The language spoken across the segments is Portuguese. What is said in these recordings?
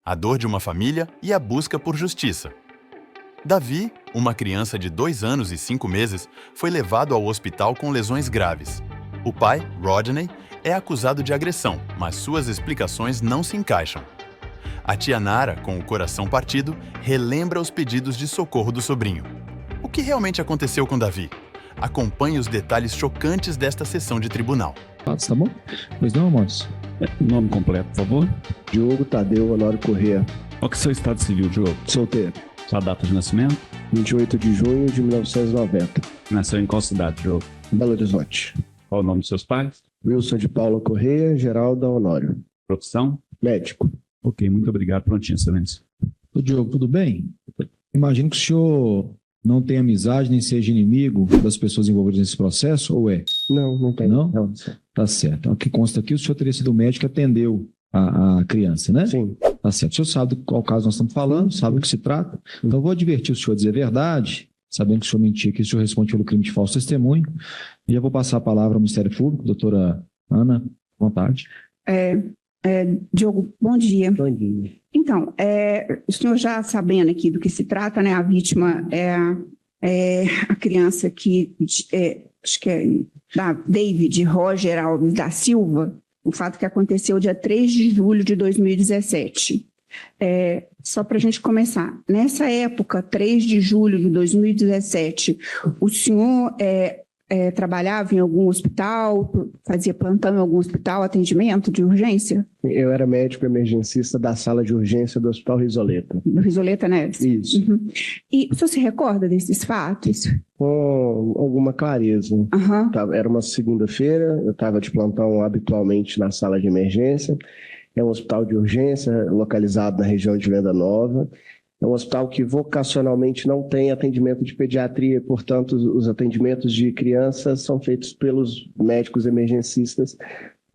a dor de uma família e a busca por justiça. Davi, uma criança de 2 anos e 5 meses, foi levado ao hospital com lesões graves. O pai, Rodney, é acusado de agressão, mas suas explicações não se encaixam. A tia Nara, com o coração partido, relembra os pedidos de socorro do sobrinho. O que realmente aconteceu com Davi? Acompanhe os detalhes chocantes desta sessão de tribunal. Tá bom? Pois não, moço? Nome completo, por favor. Diogo Tadeu Honório Corrêa. Qual que é o seu estado civil, Diogo? Solteiro. Sua data de nascimento? 28 de junho de 1990. Nasceu em qual cidade, Diogo? Belo Horizonte. Qual o nome dos seus pais? Wilson de Paula Corrêa, Geralda Honório. Profissão? Médico. Ok, muito obrigado. Prontinho, excelência. Ô, Diogo, tudo bem? Imagino que o senhor não tem amizade nem seja inimigo das pessoas envolvidas nesse processo, ou é? Não tem. Não? Tá certo. O que consta aqui, o senhor teria sido o médico que atendeu a criança, né? Sim. Tá certo. O senhor sabe de qual caso nós estamos falando, sabe do que se trata. Então, eu vou advertir o senhor a dizer a verdade, sabendo que o senhor mentir aqui, o senhor responde pelo crime de falso testemunho. E eu vou passar a palavra ao Ministério Público, doutora Ana, à vontade. Diogo, bom dia. Bom dia. Então, o senhor já sabendo aqui do que se trata, né? A vítima é a criança que, acho que é da David Roger Alves da Silva, o fato que aconteceu dia 3 de julho de 2017. Só para a gente começar, nessa época, 3 de julho de 2017, o senhor trabalhava em algum hospital, fazia plantão em algum hospital, atendimento de urgência? Eu era médico emergencista da sala de urgência do Hospital Risoleta. Do Risoleta Neves? Isso. Uhum. E o senhor se recorda desses fatos? Com alguma clareza. Uhum. Era uma segunda-feira, eu estava de plantão habitualmente na sala de emergência. É um hospital de urgência localizado na região de Venda Nova. É um hospital que vocacionalmente não tem atendimento de pediatria, portanto, os atendimentos de crianças são feitos pelos médicos emergencistas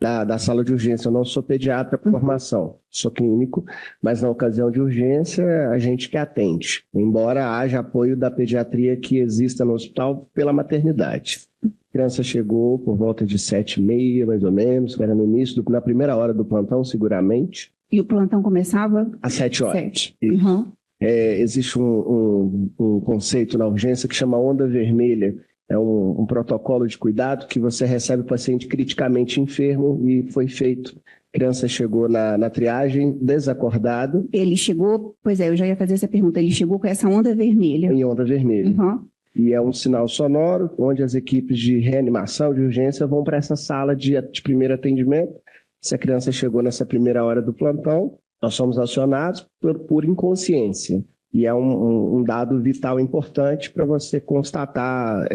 da sala de urgência. Eu não sou pediatra por formação, sou clínico, mas na ocasião de urgência, a gente que atende, embora haja apoio da pediatria que exista no hospital pela maternidade. A criança chegou por volta de 7h30, mais ou menos, que era no início, na primeira hora do plantão, seguramente. E o plantão começava? Às 7 horas. 7. Uhum. Existe um conceito na urgência que chama onda vermelha. É um protocolo de cuidado que você recebe o paciente criticamente enfermo e foi feito. A criança chegou na triagem desacordado. Ele chegou, eu já ia fazer essa pergunta, ele chegou com essa onda vermelha. Em onda vermelha. Uhum. E é um sinal sonoro, onde as equipes de reanimação, de urgência, vão para essa sala de primeiro atendimento. Se a criança chegou nessa primeira hora do plantão, nós somos acionados por inconsciência. E é um dado vital importante para você constatar,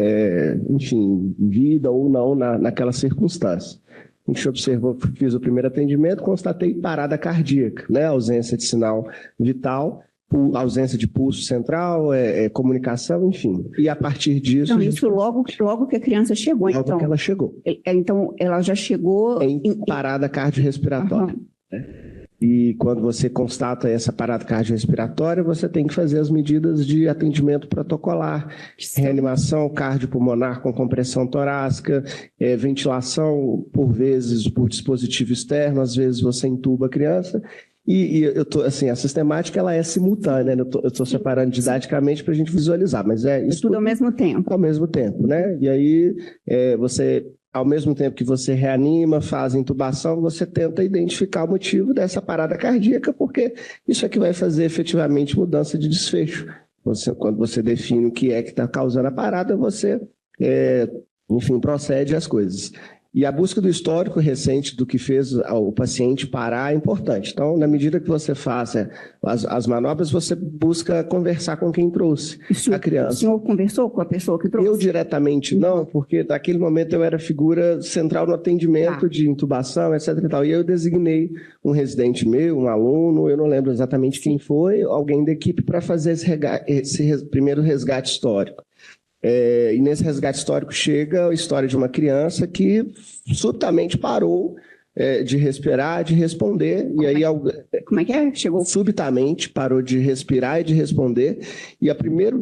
vida ou não naquela circunstância. A gente observou, fiz o primeiro atendimento, constatei parada cardíaca, né? Ausência de sinal vital, ausência de pulso central, comunicação, enfim. E a partir disso... Então, isso logo que a criança chegou, logo que ela chegou. Então, ela já chegou... Em parada cardiorrespiratória. Uhum. E quando você constata essa parada cardiorrespiratória, você tem que fazer as medidas de atendimento protocolar, reanimação cardiopulmonar com compressão torácica, ventilação, por vezes, por dispositivo externo, às vezes você entuba a criança. E eu tô, assim, a sistemática ela é simultânea, né? Eu estou separando didaticamente para a gente visualizar, mas isso tudo ao mesmo tempo. Ao mesmo tempo, né? E aí você... Ao mesmo tempo que você reanima, faz intubação, você tenta identificar o motivo dessa parada cardíaca, porque isso é que vai fazer efetivamente mudança de desfecho. Quando você define o que é que está causando a parada, você, procede às coisas. E a busca do histórico recente do que fez o paciente parar é importante. Então, na medida que você faça as manobras, você busca conversar com quem trouxe a criança. O senhor conversou com a pessoa que trouxe? Eu diretamente não, porque naquele momento eu era figura central no atendimento de intubação, etc. E tal. E eu designei um residente meu, um aluno, eu não lembro exatamente quem foi, alguém da equipe para fazer esse primeiro resgate histórico. E nesse resgate histórico chega a história de uma criança que subitamente parou de respirar, de responder. Como é que é? Chegou? Subitamente parou de respirar e de responder. E a primeira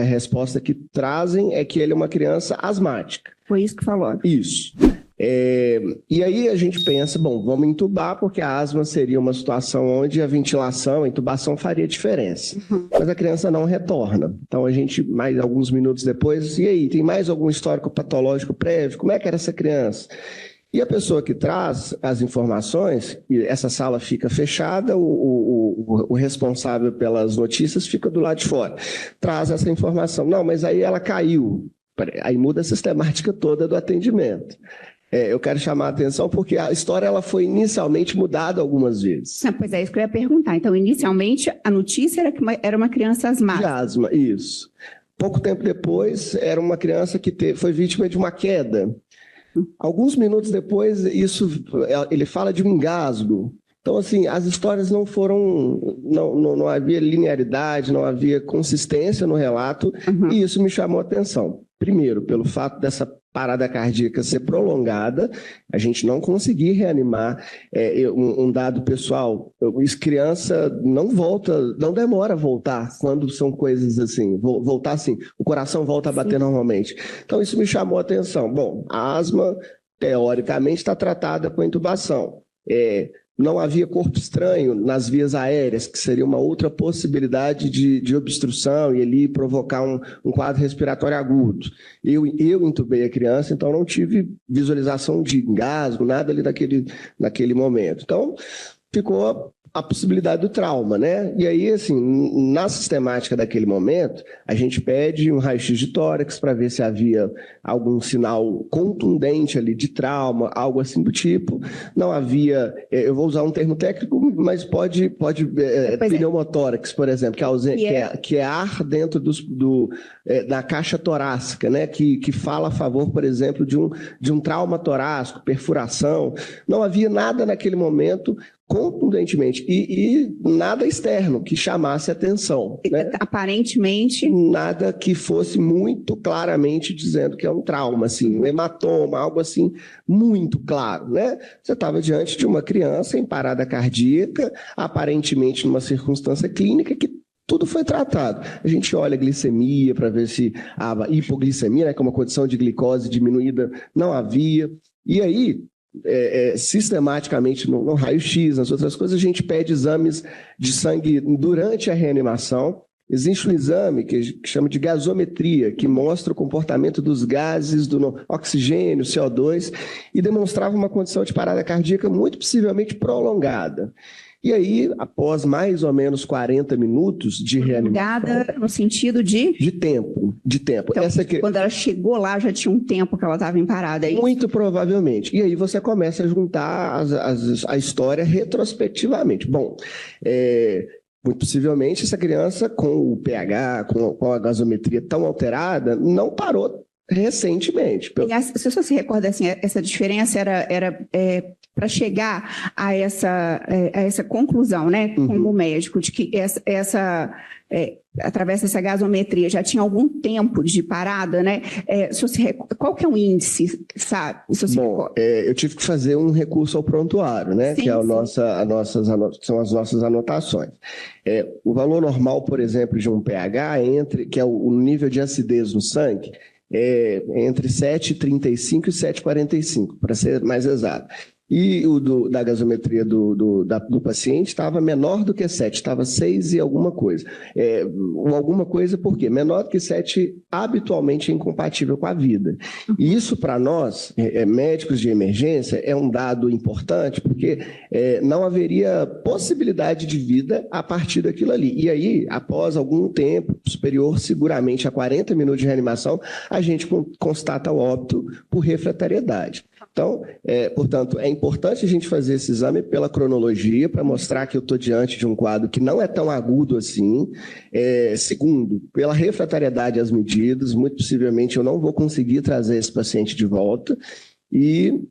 resposta que trazem é que ele é uma criança asmática. Foi isso que falou? Isso. E aí a gente pensa, bom, vamos entubar, porque a asma seria uma situação onde a ventilação, a intubação faria diferença. Mas a criança não retorna. Então a gente, mais alguns minutos depois, e aí, tem mais algum histórico patológico prévio? Como é que era essa criança? E a pessoa que traz as informações, e essa sala fica fechada, o responsável pelas notícias fica do lado de fora, traz essa informação. Não, mas aí ela caiu. Aí muda a sistemática toda do atendimento. Eu quero chamar a atenção porque a história ela foi inicialmente mudada algumas vezes. Pois é, isso que eu ia perguntar. Então, inicialmente, a notícia era que era uma criança De asmática. asma, isso. Pouco tempo depois, era uma criança que foi vítima de uma queda. Alguns minutos depois, ele fala de um engasgo. Então, assim, as histórias não foram... Não havia linearidade, não havia consistência no relato, e isso me chamou a atenção. Primeiro, pelo fato dessa parada cardíaca ser prolongada, a gente não conseguir reanimar. Um dado pessoal, criança não demora a voltar quando são coisas assim, voltar assim, o coração volta a bater normalmente. Então isso me chamou a atenção. Bom, a asma, teoricamente, está tratada com intubação. Não havia corpo estranho nas vias aéreas, que seria uma outra possibilidade de obstrução e ali provocar um quadro respiratório agudo. Eu intubei a criança, então não tive visualização de engasgo, nada ali naquele momento. Então, ficou a possibilidade do trauma, né? E aí, assim, na sistemática daquele momento, a gente pede um raio-x de tórax para ver se havia algum sinal contundente ali de trauma, algo assim do tipo. Não havia, eu vou usar um termo técnico, mas pode pneumotórax, por exemplo, que é ar dentro da caixa torácica, né? Que fala a favor, por exemplo, de um trauma torácico, perfuração. Não havia nada naquele momento contundentemente, e nada externo que chamasse atenção. Né? Aparentemente. Nada que fosse muito claramente dizendo que é um trauma, assim, um hematoma, algo assim, muito claro. Né? Você estava diante de uma criança em parada cardíaca, aparentemente numa circunstância clínica que tudo foi tratado. A gente olha a glicemia para ver se a hipoglicemia, né, que é uma condição de glicose diminuída, não havia. E aí, sistematicamente no raio-x, nas outras coisas, a gente pede exames de sangue durante a reanimação. Existe um exame que chama de gasometria, que mostra o comportamento dos gases, do oxigênio, CO2, e demonstrava uma condição de parada cardíaca muito possivelmente prolongada. E aí, após mais ou menos 40 minutos de reanimação... Prolongada no sentido de... De tempo. Então, quando ela chegou lá, já tinha um tempo que ela estava em parada. É isso? Muito provavelmente. E aí você começa a juntar a história retrospectivamente. Bom, muito possivelmente essa criança com o pH, com a gasometria tão alterada, não parou recentemente. Aliás, se você se recorda, assim, essa diferença era para chegar a essa conclusão, né, como médico, de que através dessa gasometria já tinha algum tempo de parada, né? Qual que é o índice, sabe? Bom, eu tive que fazer um recurso ao prontuário, né? Sim, que são as nossas anotações. O valor normal, por exemplo, de um pH, que é o nível de acidez no sangue, entre 7,35 e 7,45, para ser mais exato. E o da gasometria do paciente estava menor do que 7, estava 6 e alguma coisa. Alguma coisa por quê? Menor do que 7 habitualmente é incompatível com a vida. E isso para nós, médicos de emergência, é um dado importante porque não haveria possibilidade de vida a partir daquilo ali. E aí, após algum tempo superior, seguramente a 40 minutos de reanimação, a gente constata o óbito por refratariedade. Então, portanto, é importante a gente fazer esse exame pela cronologia para mostrar que eu estou diante de um quadro que não é tão agudo assim. Segundo, pela refratariedade às medidas, muito possivelmente eu não vou conseguir trazer esse paciente de volta. E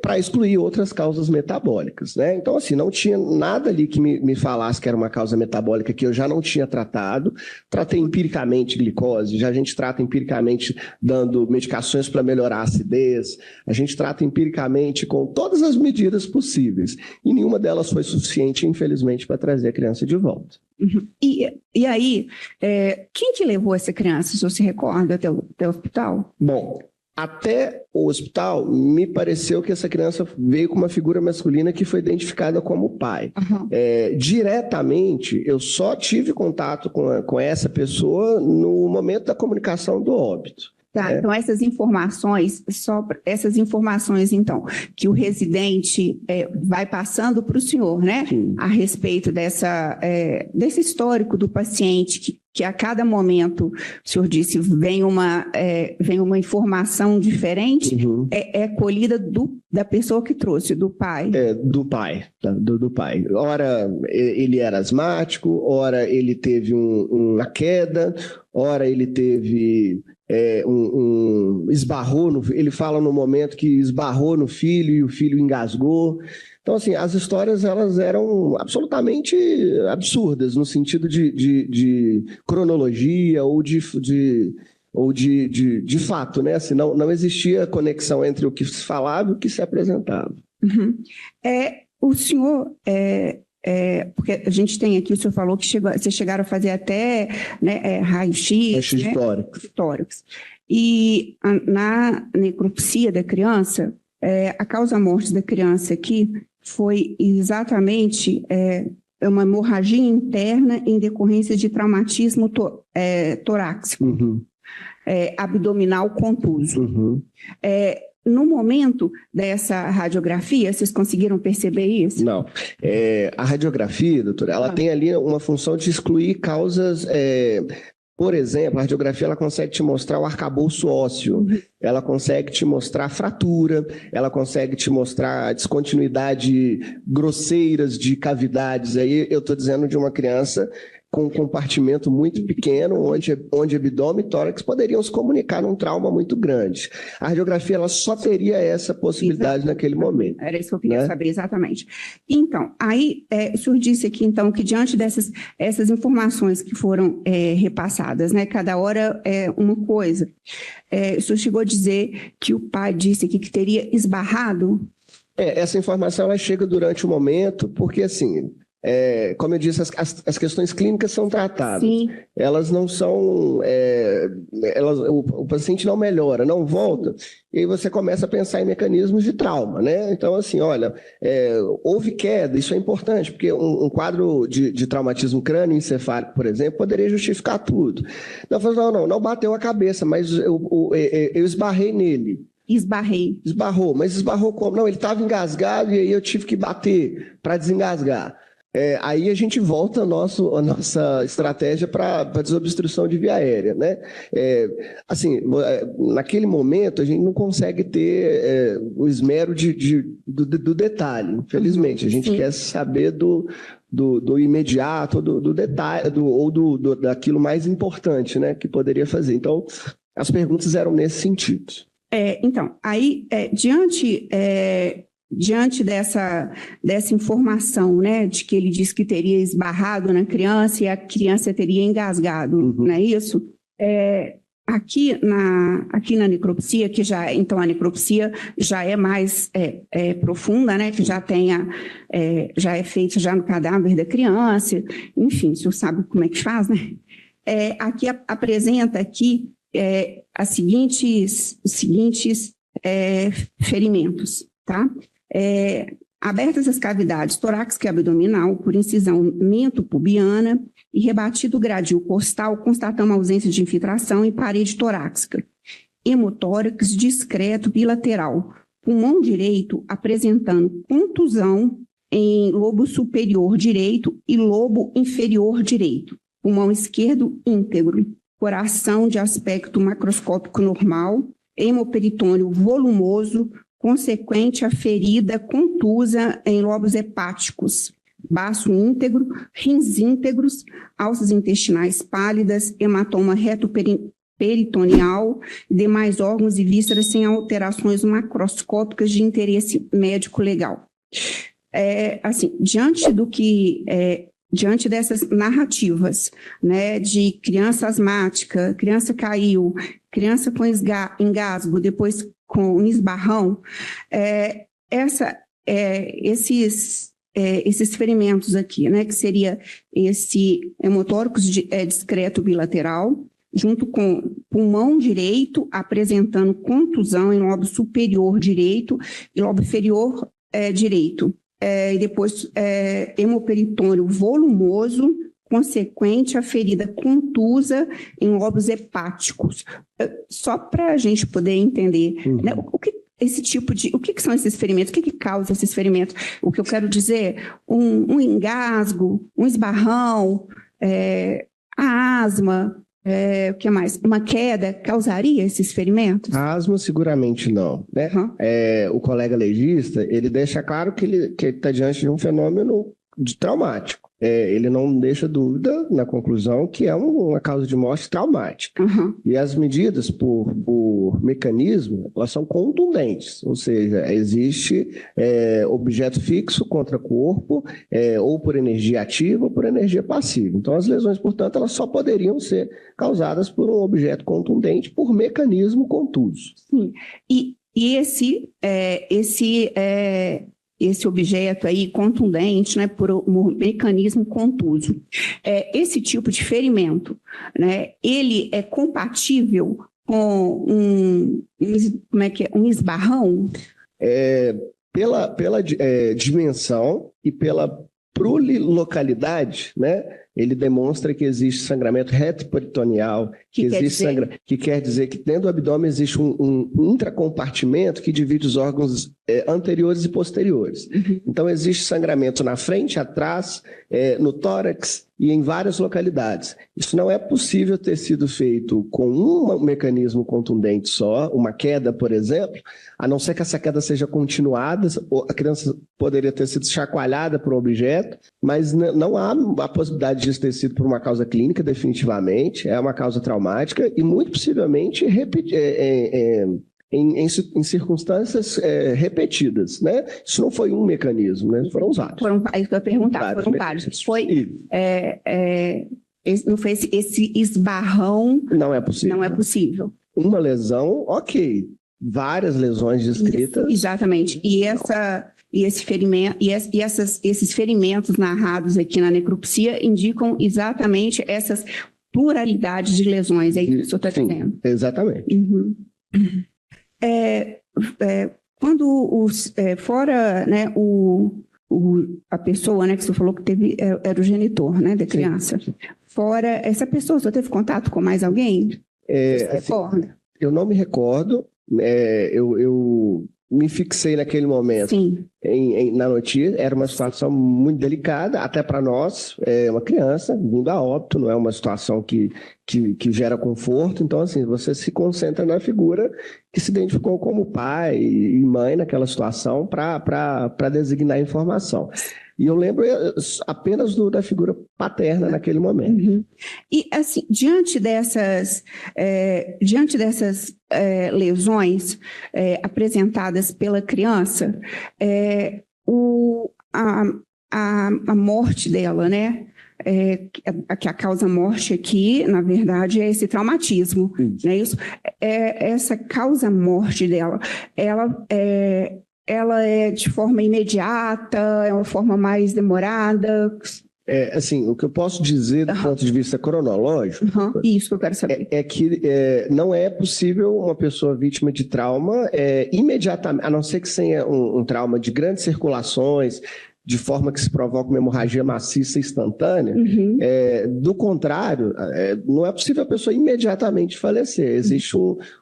para excluir outras causas metabólicas, né? Então, assim, não tinha nada ali que me falasse que era uma causa metabólica que eu já não tinha tratado. Tratei empiricamente glicose, a gente trata empiricamente dando medicações para melhorar a acidez, a gente trata empiricamente com todas as medidas possíveis. E nenhuma delas foi suficiente, infelizmente, para trazer a criança de volta. Uhum. E aí, quem que levou essa criança, se você se recorda, até o hospital? Bom, Até o hospital, me pareceu que essa criança veio com uma figura masculina que foi identificada como pai. Diretamente, eu só tive contato com essa pessoa no momento da comunicação do óbito. Tá, então essas informações, então, que o residente vai passando para o senhor, né? Sim. A respeito desse histórico do paciente, que a cada momento, o senhor disse, vem uma informação diferente, Uhum. é colhida da pessoa que trouxe, do pai. Do pai. Ora, ele era asmático, ora ele teve uma queda, ora ele teve... esbarrou ele fala no momento que esbarrou no filho e o filho engasgou. Então, assim, as histórias elas eram absolutamente absurdas no sentido de cronologia ou de fato, né? Assim, não existia conexão entre o que se falava e o que se apresentava. Uhum. O senhor... porque a gente tem aqui, o senhor falou que vocês chegaram a fazer até, né, raio-x, né, históricos. E na necropsia da criança, a causa-morte da criança aqui foi exatamente uma hemorragia interna em decorrência de traumatismo torácico, Uhum. Abdominal contuso. Uhum. No momento dessa radiografia, vocês conseguiram perceber isso? Não. A radiografia, doutora, ela tem ali uma função de excluir causas... Por exemplo, a radiografia ela consegue te mostrar o arcabouço ósseo, ela consegue te mostrar fratura, ela consegue te mostrar descontinuidade grosseiras de cavidades. Aí eu estou dizendo de uma criança com um compartimento muito pequeno, onde abdômen e tórax poderiam se comunicar num trauma muito grande. A radiografia ela só teria essa possibilidade naquele momento. Era isso que eu queria saber, exatamente. Então, aí o senhor disse aqui, então, que diante essas informações que foram repassadas, né, cada hora é uma coisa, o senhor chegou a dizer que o pai disse aqui que teria esbarrado? Essa informação ela chega durante o momento, porque assim... como eu disse, as questões clínicas são tratadas. Sim. Elas não são... o paciente não melhora, não volta, e aí você começa a pensar em mecanismos de trauma, né? Então, assim, olha, houve queda, isso é importante, porque um quadro de traumatismo crânioencefálico, por exemplo, poderia justificar tudo. Não bateu a cabeça, mas eu esbarrei nele. Esbarrou, mas esbarrou como? Não, ele estava engasgado e aí eu tive que bater para desengasgar. Aí a gente volta a nossa estratégia para desobstrução de via aérea, né? Assim, naquele momento a gente não consegue ter o esmero do detalhe, infelizmente. A gente quer saber do imediato, do detalhe, daquilo mais importante, né, que poderia fazer. Então, as perguntas eram nesse sentido. Então, aí, diante dessa informação, né, de que ele disse que teria esbarrado na criança e a criança teria engasgado, não é isso? Aqui na necropsia, que já, então a necropsia já é mais profunda, né, que já já é feita já no cadáver da criança, enfim, o senhor sabe como é que faz, né? Aqui apresenta aqui os seguintes ferimentos, tá? Abertas as cavidades torácica e abdominal por incisão mento-pubiana e rebatido o gradil costal, constatamos a ausência de infiltração em parede torácica. Hemotórax discreto bilateral. Pulmão direito apresentando contusão em lobo superior direito e lobo inferior direito. Pulmão esquerdo íntegro. Coração de aspecto macroscópico normal. Hemoperitônio volumoso, consequente à ferida contusa em lobos hepáticos, baço íntegro, rins íntegros, alças intestinais pálidas, hematoma retoperitoneal, demais órgãos e vísceras sem alterações macroscópicas de interesse médico legal. Assim, diante dessas narrativas, né, de criança asmática, criança caiu, criança com engasgo, depois com um esbarrão, esses ferimentos aqui, né, que seria esse hemotórax discreto bilateral, junto com pulmão direito, apresentando contusão em lobo superior direito e lobo inferior direito. E depois hemoperitônio volumoso, consequente à ferida contusa em lobos hepáticos. Só para a gente poder entender, né, o que são esses ferimentos? O que causa esses ferimentos? O que eu quero dizer, um engasgo, um esbarrão, a asma, o que mais? Uma queda causaria esses ferimentos? A asma seguramente não, né? O colega legista, ele deixa claro que ele está diante de um fenômeno traumático. Ele não deixa dúvida na conclusão que é uma causa de morte traumática. E as medidas por mecanismo, elas são contundentes, ou seja, existe objeto fixo contra corpo, ou por energia ativa ou por energia passiva. Então as lesões, portanto, elas só poderiam ser causadas por um objeto contundente por mecanismo contuso. Sim. E esse objeto aí contundente, né, por um mecanismo contuso. Esse tipo de ferimento, né, ele é compatível com um esbarrão? Pela dimensão e pela plurilocalidade, né, ele demonstra que existe sangramento retroperitoneal, que quer dizer que dentro do abdômen existe um intracompartimento que divide os órgãos anteriores e posteriores. Então existe sangramento na frente, atrás, no tórax e em várias localidades. Isso não é possível ter sido feito com um mecanismo contundente só, uma queda, por exemplo, a não ser que essa queda seja continuada, ou a criança poderia ter sido chacoalhada por um objeto, mas não há a possibilidade disso ter sido por uma causa clínica, definitivamente, é uma causa traumática e muito possivelmente em circunstâncias repetidas, né? Isso não foi um mecanismo, né? Foram vários. Isso que eu ia perguntar, foram vários. Não foi esse esbarrão? Não é possível. Não é possível. Uma lesão, ok. Várias lesões descritas. Isso, exatamente. Esses ferimentos narrados aqui na necropsia indicam exatamente essas pluralidades de lesões, é isso que o senhor está dizendo? Exatamente. Quando fora, né, a pessoa, né, que você falou que teve, era o genitor, né, da criança. Sim. Fora essa pessoa, o senhor teve contato com mais alguém? Assim, eu não me recordo. Eu me fixei naquele momento na notícia. Era uma situação muito delicada, até para nós, uma criança vindo a óbito, não é uma situação que gera conforto. Então, assim, você se concentra na figura que se identificou como pai e mãe naquela situação para designar a informação. E eu lembro apenas da figura paterna naquele momento. E, assim, diante dessas lesões apresentadas pela criança, a morte dela, né? Que a causa-morte aqui, na verdade, é esse traumatismo, não é isso? Essa causa-morte dela, ela é de forma imediata, é uma forma mais demorada? Assim, o que eu posso dizer do ponto de vista cronológico... Isso que eu quero saber. É que não é possível uma pessoa vítima de trauma imediatamente, a não ser que tenha um trauma de grandes circulações, de forma que se provoca uma hemorragia maciça instantânea. Do contrário, não é possível a pessoa imediatamente falecer. Existe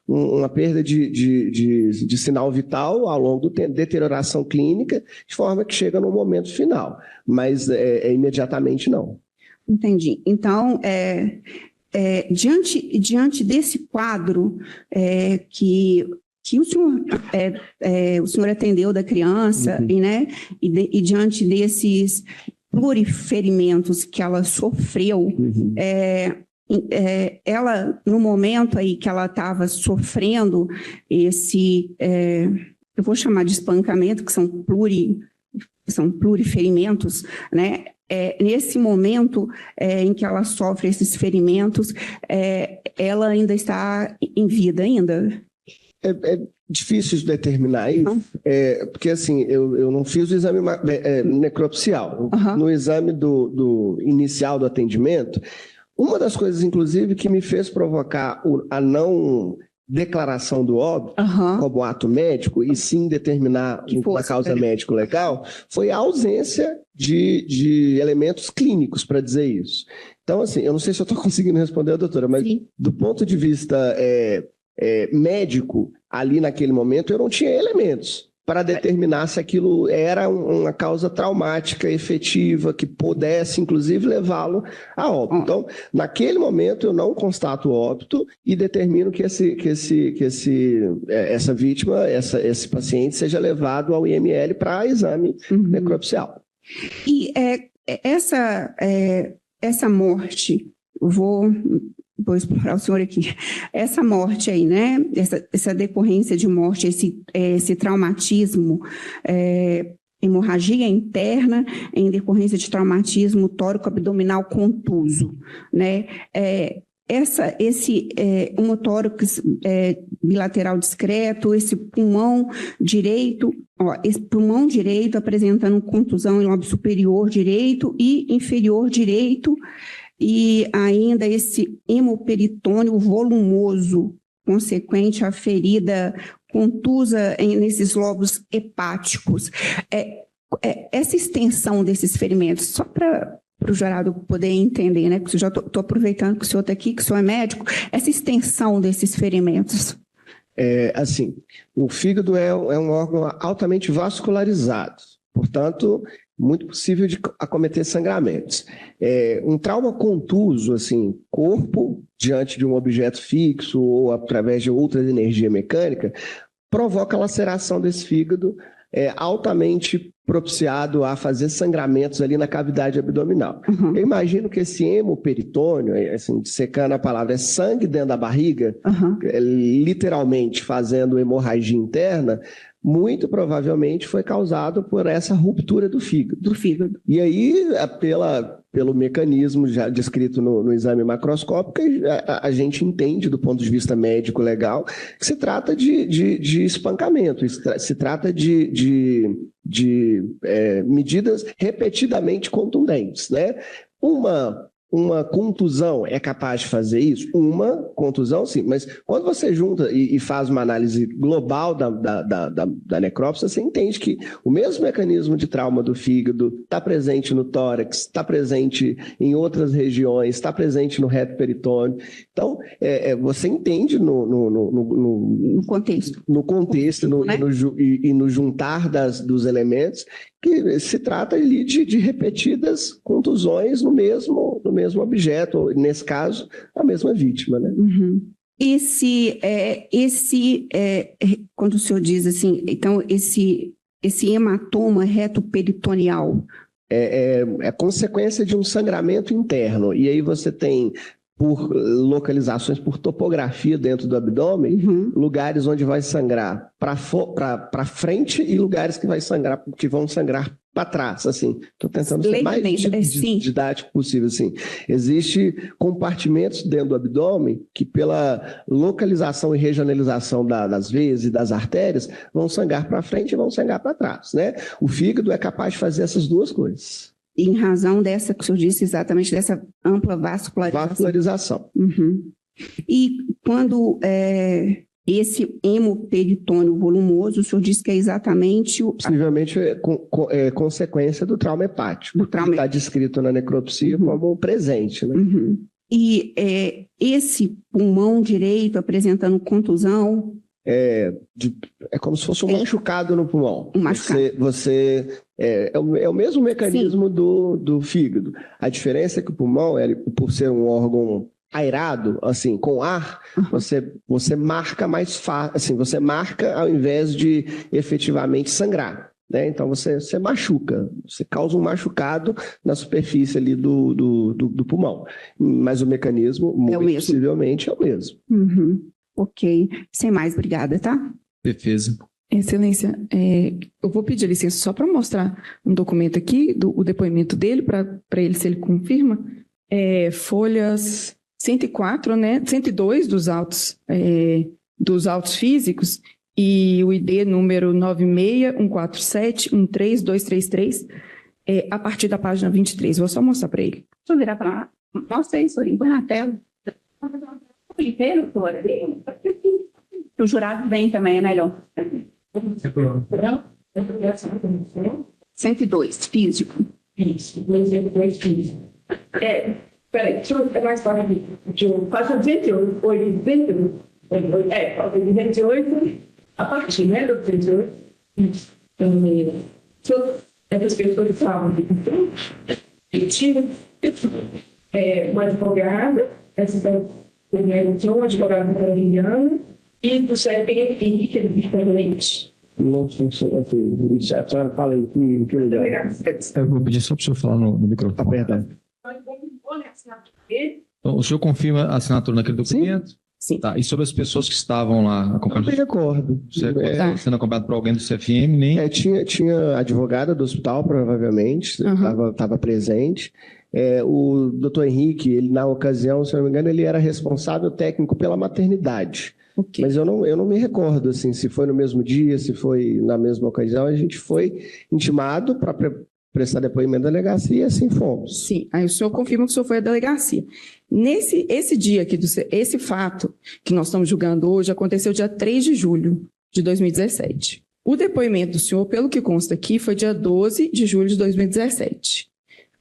uma perda de sinal vital ao longo do tempo, deterioração clínica, de forma que chega no momento final. Mas imediatamente não. Entendi. Então, diante desse quadro que o senhor atendeu da criança, e diante desses pluriferimentos que ela sofreu, ela, no momento aí que ela estava sofrendo eu vou chamar de espancamento, que são pluriferimentos, né? Nesse momento em que ela sofre esses ferimentos, ela ainda está em vida ainda? É difícil de determinar isso, porque assim, eu não fiz o exame necropsial. No exame do inicial do atendimento, Uma das coisas, inclusive, que me fez provocar a não declaração do óbito Aham. como ato médico e sim determinar Que uma fosse, causa médico-legal foi a ausência de elementos clínicos para dizer isso. Então, assim, eu não sei se eu estou conseguindo responder, doutora, mas Sim. do ponto de vista médico, ali naquele momento, eu não tinha elementos para determinar se aquilo era uma causa traumática efetiva que pudesse, inclusive, levá-lo a óbito. Então, naquele momento, eu não constato óbito e determino que essa vítima, esse paciente, seja levado ao IML para exame necropsial. E essa morte, vou explorar o senhor aqui, essa morte aí, né? Essa decorrência de morte, esse traumatismo, hemorragia interna em decorrência de traumatismo tóraco-abdominal contuso, né? Esse hemotórax bilateral discreto, esse pulmão direito apresentando contusão em lobo superior direito e inferior direito, e ainda esse hemoperitônio volumoso, consequente à ferida contusa nesses lobos hepáticos. Essa extensão desses ferimentos, só para o jurado poder entender, né? Porque eu já estou aproveitando que o senhor está aqui, que o senhor é médico, essa extensão desses ferimentos. Assim, o fígado é um órgão altamente vascularizado, portanto, muito possível de acometer sangramentos. Um trauma contuso, assim, corpo diante de um objeto fixo ou através de outra energia mecânica, provoca laceração desse fígado, altamente propiciado a fazer sangramentos ali na cavidade abdominal. Eu imagino que esse hemoperitônio, assim, secando a palavra, é sangue dentro da barriga, literalmente fazendo hemorragia interna, muito provavelmente foi causado por essa ruptura do fígado. E aí, pelo mecanismo já descrito no exame macroscópico, a gente entende, do ponto de vista médico-legal, que se trata de espancamento, se trata de medidas repetidamente contundentes, né? Uma contusão é capaz de fazer isso? Uma contusão, sim. Mas quando você junta e faz uma análise global da necrópsia, você entende que o mesmo mecanismo de trauma do fígado está presente no tórax, está presente em outras regiões, está presente no reto peritônio. Então, você entende no contexto, e no juntar dos elementos, que se trata ali de repetidas contusões no mesmo objeto, nesse caso, a mesma vítima, né? Quando o senhor diz assim, então, esse hematoma retoperitoneal é consequência de um sangramento interno, e aí você tem, por localizações, por topografia dentro do abdômen, lugares onde vai sangrar para frente e lugares que vão sangrar para trás, assim. Estou tentando ser mais didático possível, assim. Existem compartimentos dentro do abdômen que, pela localização e regionalização das veias e das artérias, vão sangrar para frente e vão sangrar para trás, né? O fígado é capaz de fazer essas duas coisas. Em razão dessa que o senhor disse, exatamente dessa ampla vascularização. E quando esse hemoperitônio volumoso, o senhor disse que é exatamente possivelmente é consequência do trauma hepático, que está descrito na necropsia como presente, né? E esse pulmão direito apresentando contusão... É como se fosse um machucado no pulmão. É o mesmo mecanismo do fígado. A diferença é que o pulmão, por ser um órgão aerado, assim, com ar, você marca mais fácil, assim, você marca ao invés de efetivamente sangrar, né? Então você machuca, você causa um machucado na superfície ali do pulmão. Mas o mecanismo, muito possivelmente, é o mesmo. Ok. Sem mais, obrigada, tá? Defesa. Excelência, eu vou pedir licença só para mostrar um documento aqui, o depoimento dele, para ele, se ele confirma. Folhas 104, né? 102 dos autos físicos e o ID número 96147-13233, a partir da página 23. Vou só mostrar para ele. Deixa eu virar para lá. Mostra isso aí, põe na tela. Inteiro, doutora. O jurado vem também, né, Léo? 102, físico. Isso, 202 físico. Peraí, deixa eu ver mais para aqui. Faixa 208, 208, a partir, né, do 208. Isso. Essas pessoas falam de mentira, uma advogada, essa da um advogado brasileiro, e do CPI, que ele está doente. Não funciona tudo. Isso, a senhora fala aí que legal. Eu vou pedir só para o senhor falar no microfone. Tá perdão. Então, o senhor confirma a assinatura naquele documento? Sim. Tá. E sobre as pessoas que estavam lá Eu me acompanhando? recordo. Você sendo acompanhado por alguém do CFM, nem... Tinha advogada do hospital, provavelmente, estava presente. O doutor Henrique, ele, na ocasião, se eu não me engano, ele era responsável técnico pela maternidade. Ok. Mas eu não me recordo assim, se foi no mesmo dia, se foi na mesma ocasião. A gente foi intimado para prestar depoimento da delegacia e assim fomos. Sim, aí o senhor confirma que o senhor foi à delegacia. Esse dia aqui, esse fato que nós estamos julgando hoje, aconteceu dia 3 de julho de 2017. O depoimento do senhor, pelo que consta aqui, foi dia 12 de julho de 2017.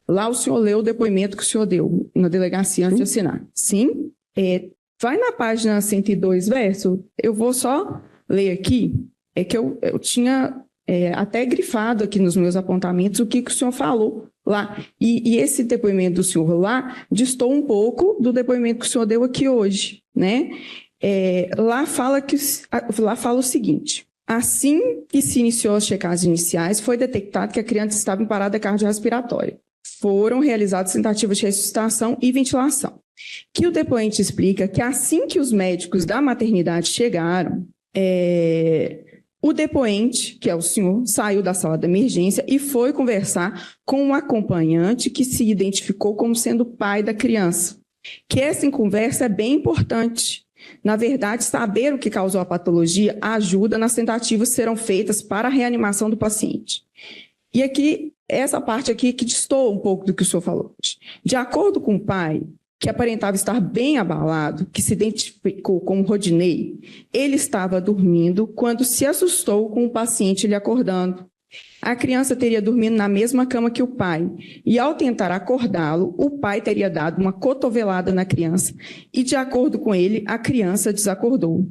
Lá o senhor leu o depoimento que o senhor deu na delegacia antes de assinar. Sim? Vai na página 102, verso. Eu vou só ler aqui. É que eu tinha até grifado aqui nos meus apontamentos o que o senhor falou lá. E esse depoimento do senhor lá distou um pouco do depoimento que o senhor deu aqui hoje, né? Lá fala o seguinte: assim que se iniciou as checagens iniciais, foi detectado que a criança estava em parada cardiorrespiratória. Foram realizadas tentativas de ressuscitação e ventilação. Que o depoente explica que assim que os médicos da maternidade chegaram, o depoente, que é o senhor, saiu da sala da emergência e foi conversar com um acompanhante que se identificou como sendo o pai da criança. Que essa conversa é bem importante. Na verdade, saber o que causou a patologia ajuda nas tentativas que serão feitas para a reanimação do paciente. E aqui, essa parte aqui que distou um pouco do que o senhor falou. De acordo com o pai, que aparentava estar bem abalado, que se identificou como Rodinei, ele estava dormindo quando se assustou com o paciente lhe acordando. A criança teria dormido na mesma cama que o pai, e ao tentar acordá-lo, o pai teria dado uma cotovelada na criança, e de acordo com ele, a criança desacordou.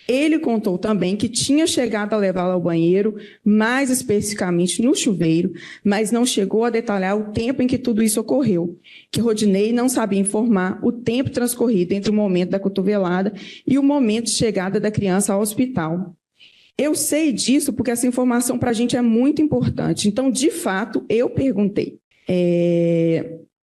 Ele contou também que tinha chegado a levá-la ao banheiro, mais especificamente no chuveiro, mas não chegou a detalhar o tempo em que tudo isso ocorreu, que Rodinei não sabia informar o tempo transcorrido entre o momento da cotovelada e o momento de chegada da criança ao hospital. Eu sei disso porque essa informação para a gente é muito importante. Então, de fato, eu perguntei.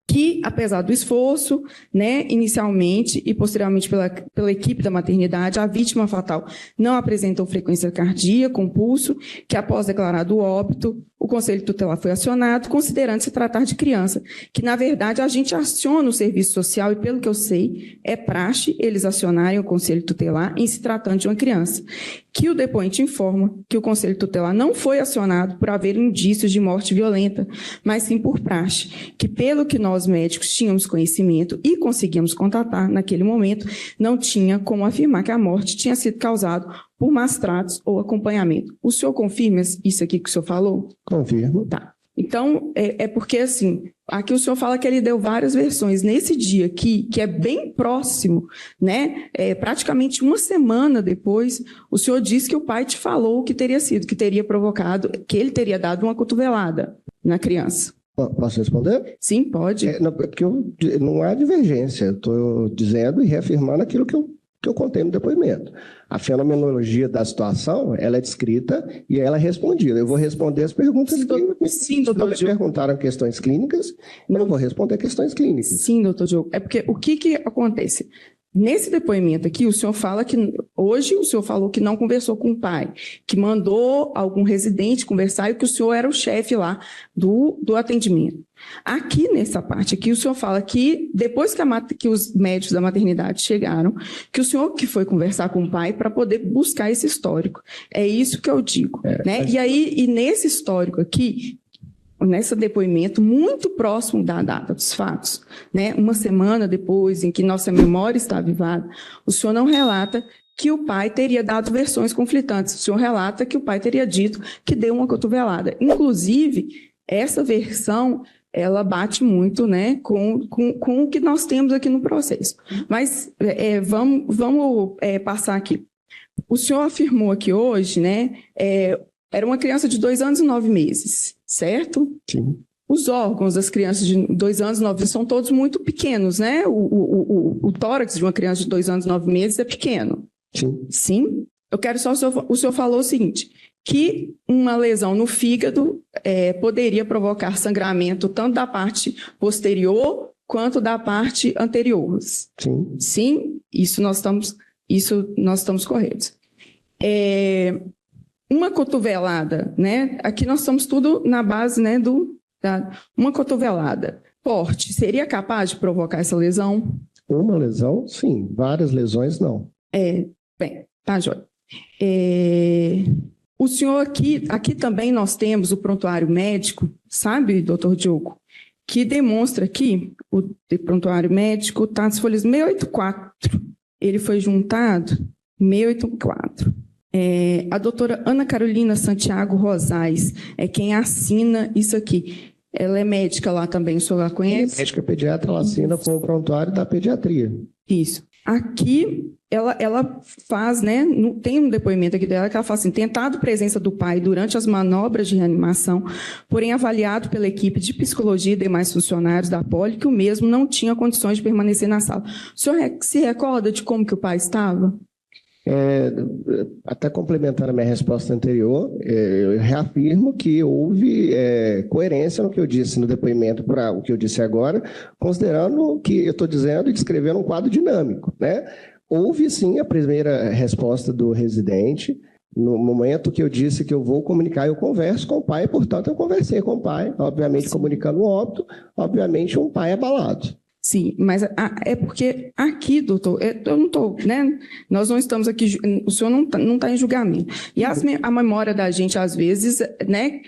Que, apesar do esforço, né, inicialmente e posteriormente pela equipe da maternidade, a vítima fatal não apresentou frequência cardíaca com pulso, que após declarado o óbito, o Conselho Tutelar foi acionado, considerando se tratar de criança, que, na verdade, a gente aciona o serviço social e, pelo que eu sei, é praxe eles acionarem o Conselho Tutelar em se tratando de uma criança. Que o depoente informa que o Conselho Tutelar não foi acionado por haver indícios de morte violenta, mas sim por praxe, que, pelo que nós médicos tínhamos conhecimento e conseguíamos contatar naquele momento, não tinha como afirmar que a morte tinha sido causada por maus tratos ou acompanhamento. O senhor confirma isso aqui que o senhor falou? Confirmo. Tá. Então, porque, assim, aqui o senhor fala que ele deu várias versões. Nesse dia aqui, que é bem próximo, né, praticamente uma semana depois, o senhor disse que o pai te falou que teria sido, que teria provocado, que ele teria dado uma cotovelada na criança. Posso responder? Sim, pode. Porque não há divergência. Eu estou dizendo e reafirmando aquilo que eu contei no depoimento. A fenomenologia da situação, ela é descrita e ela é respondida. Eu vou responder as perguntas clínicas. Sim, doutor Me perguntaram questões clínicas, eu vou responder questões clínicas. Sim, doutor Diogo. É porque o que acontece? Nesse depoimento aqui, o senhor fala que hoje o senhor falou que não conversou com o pai, que mandou algum residente conversar e que o senhor era o chefe lá do atendimento. Aqui nessa parte aqui, o senhor fala que depois que os médicos da maternidade chegaram, que o senhor que foi conversar com o pai para poder buscar esse histórico. É isso que eu digo, né? E aí, nesse histórico aqui, nesse depoimento muito próximo da data dos fatos, né? Uma semana depois, em que nossa memória está avivada, o senhor não relata que o pai teria dado versões conflitantes. O senhor relata que o pai teria dito que deu uma cotovelada. Inclusive, essa versão, ela bate muito, né, com o que nós temos aqui no processo. Mas vamos passar aqui. O senhor afirmou aqui hoje, né, era uma criança de 2 anos e 9 meses, certo? Sim. Os órgãos das crianças de 2 anos e 9 meses são todos muito pequenos, né? O tórax de uma criança de 2 anos e 9 meses é pequeno. Sim. Sim? Eu quero só... O senhor falou o seguinte, que uma lesão no fígado poderia provocar sangramento tanto da parte posterior quanto da parte anterior. Sim. Sim? Isso nós estamos corretos. Uma cotovelada, né? Aqui nós estamos tudo na base, né, uma cotovelada forte, seria capaz de provocar essa lesão? Uma lesão, sim. Várias lesões, não. Bem, tá, Jóia. O senhor aqui também nós temos o prontuário médico, sabe, doutor Diogo, que demonstra aqui, o prontuário médico está nas folhas 684. Ele foi juntado 684. A doutora Ana Carolina Santiago Rosais é quem assina isso aqui. Ela é médica lá também, o senhor a conhece? Médica pediatra, ela assina com o prontuário da pediatria. Isso. Aqui, ela faz, né, tem um depoimento aqui dela que ela fala assim, tentado presença do pai durante as manobras de reanimação, porém avaliado pela equipe de psicologia e demais funcionários da Poli, que o mesmo não tinha condições de permanecer na sala. O senhor se recorda de como que o pai estava? Até complementar a minha resposta anterior, eu reafirmo que houve coerência no que eu disse no depoimento para o que eu disse agora, considerando que eu estou dizendo e descrevendo um quadro dinâmico, né? Houve, sim, a primeira resposta do residente. No momento que eu disse que eu vou comunicar, eu converso com o pai, portanto, eu conversei com o pai, obviamente comunicando o óbito, obviamente um pai abalado. Sim, mas é porque aqui, doutor, eu não estou, né? Nós não estamos aqui, o senhor não está em julgamento. E a memória da gente, às vezes, né,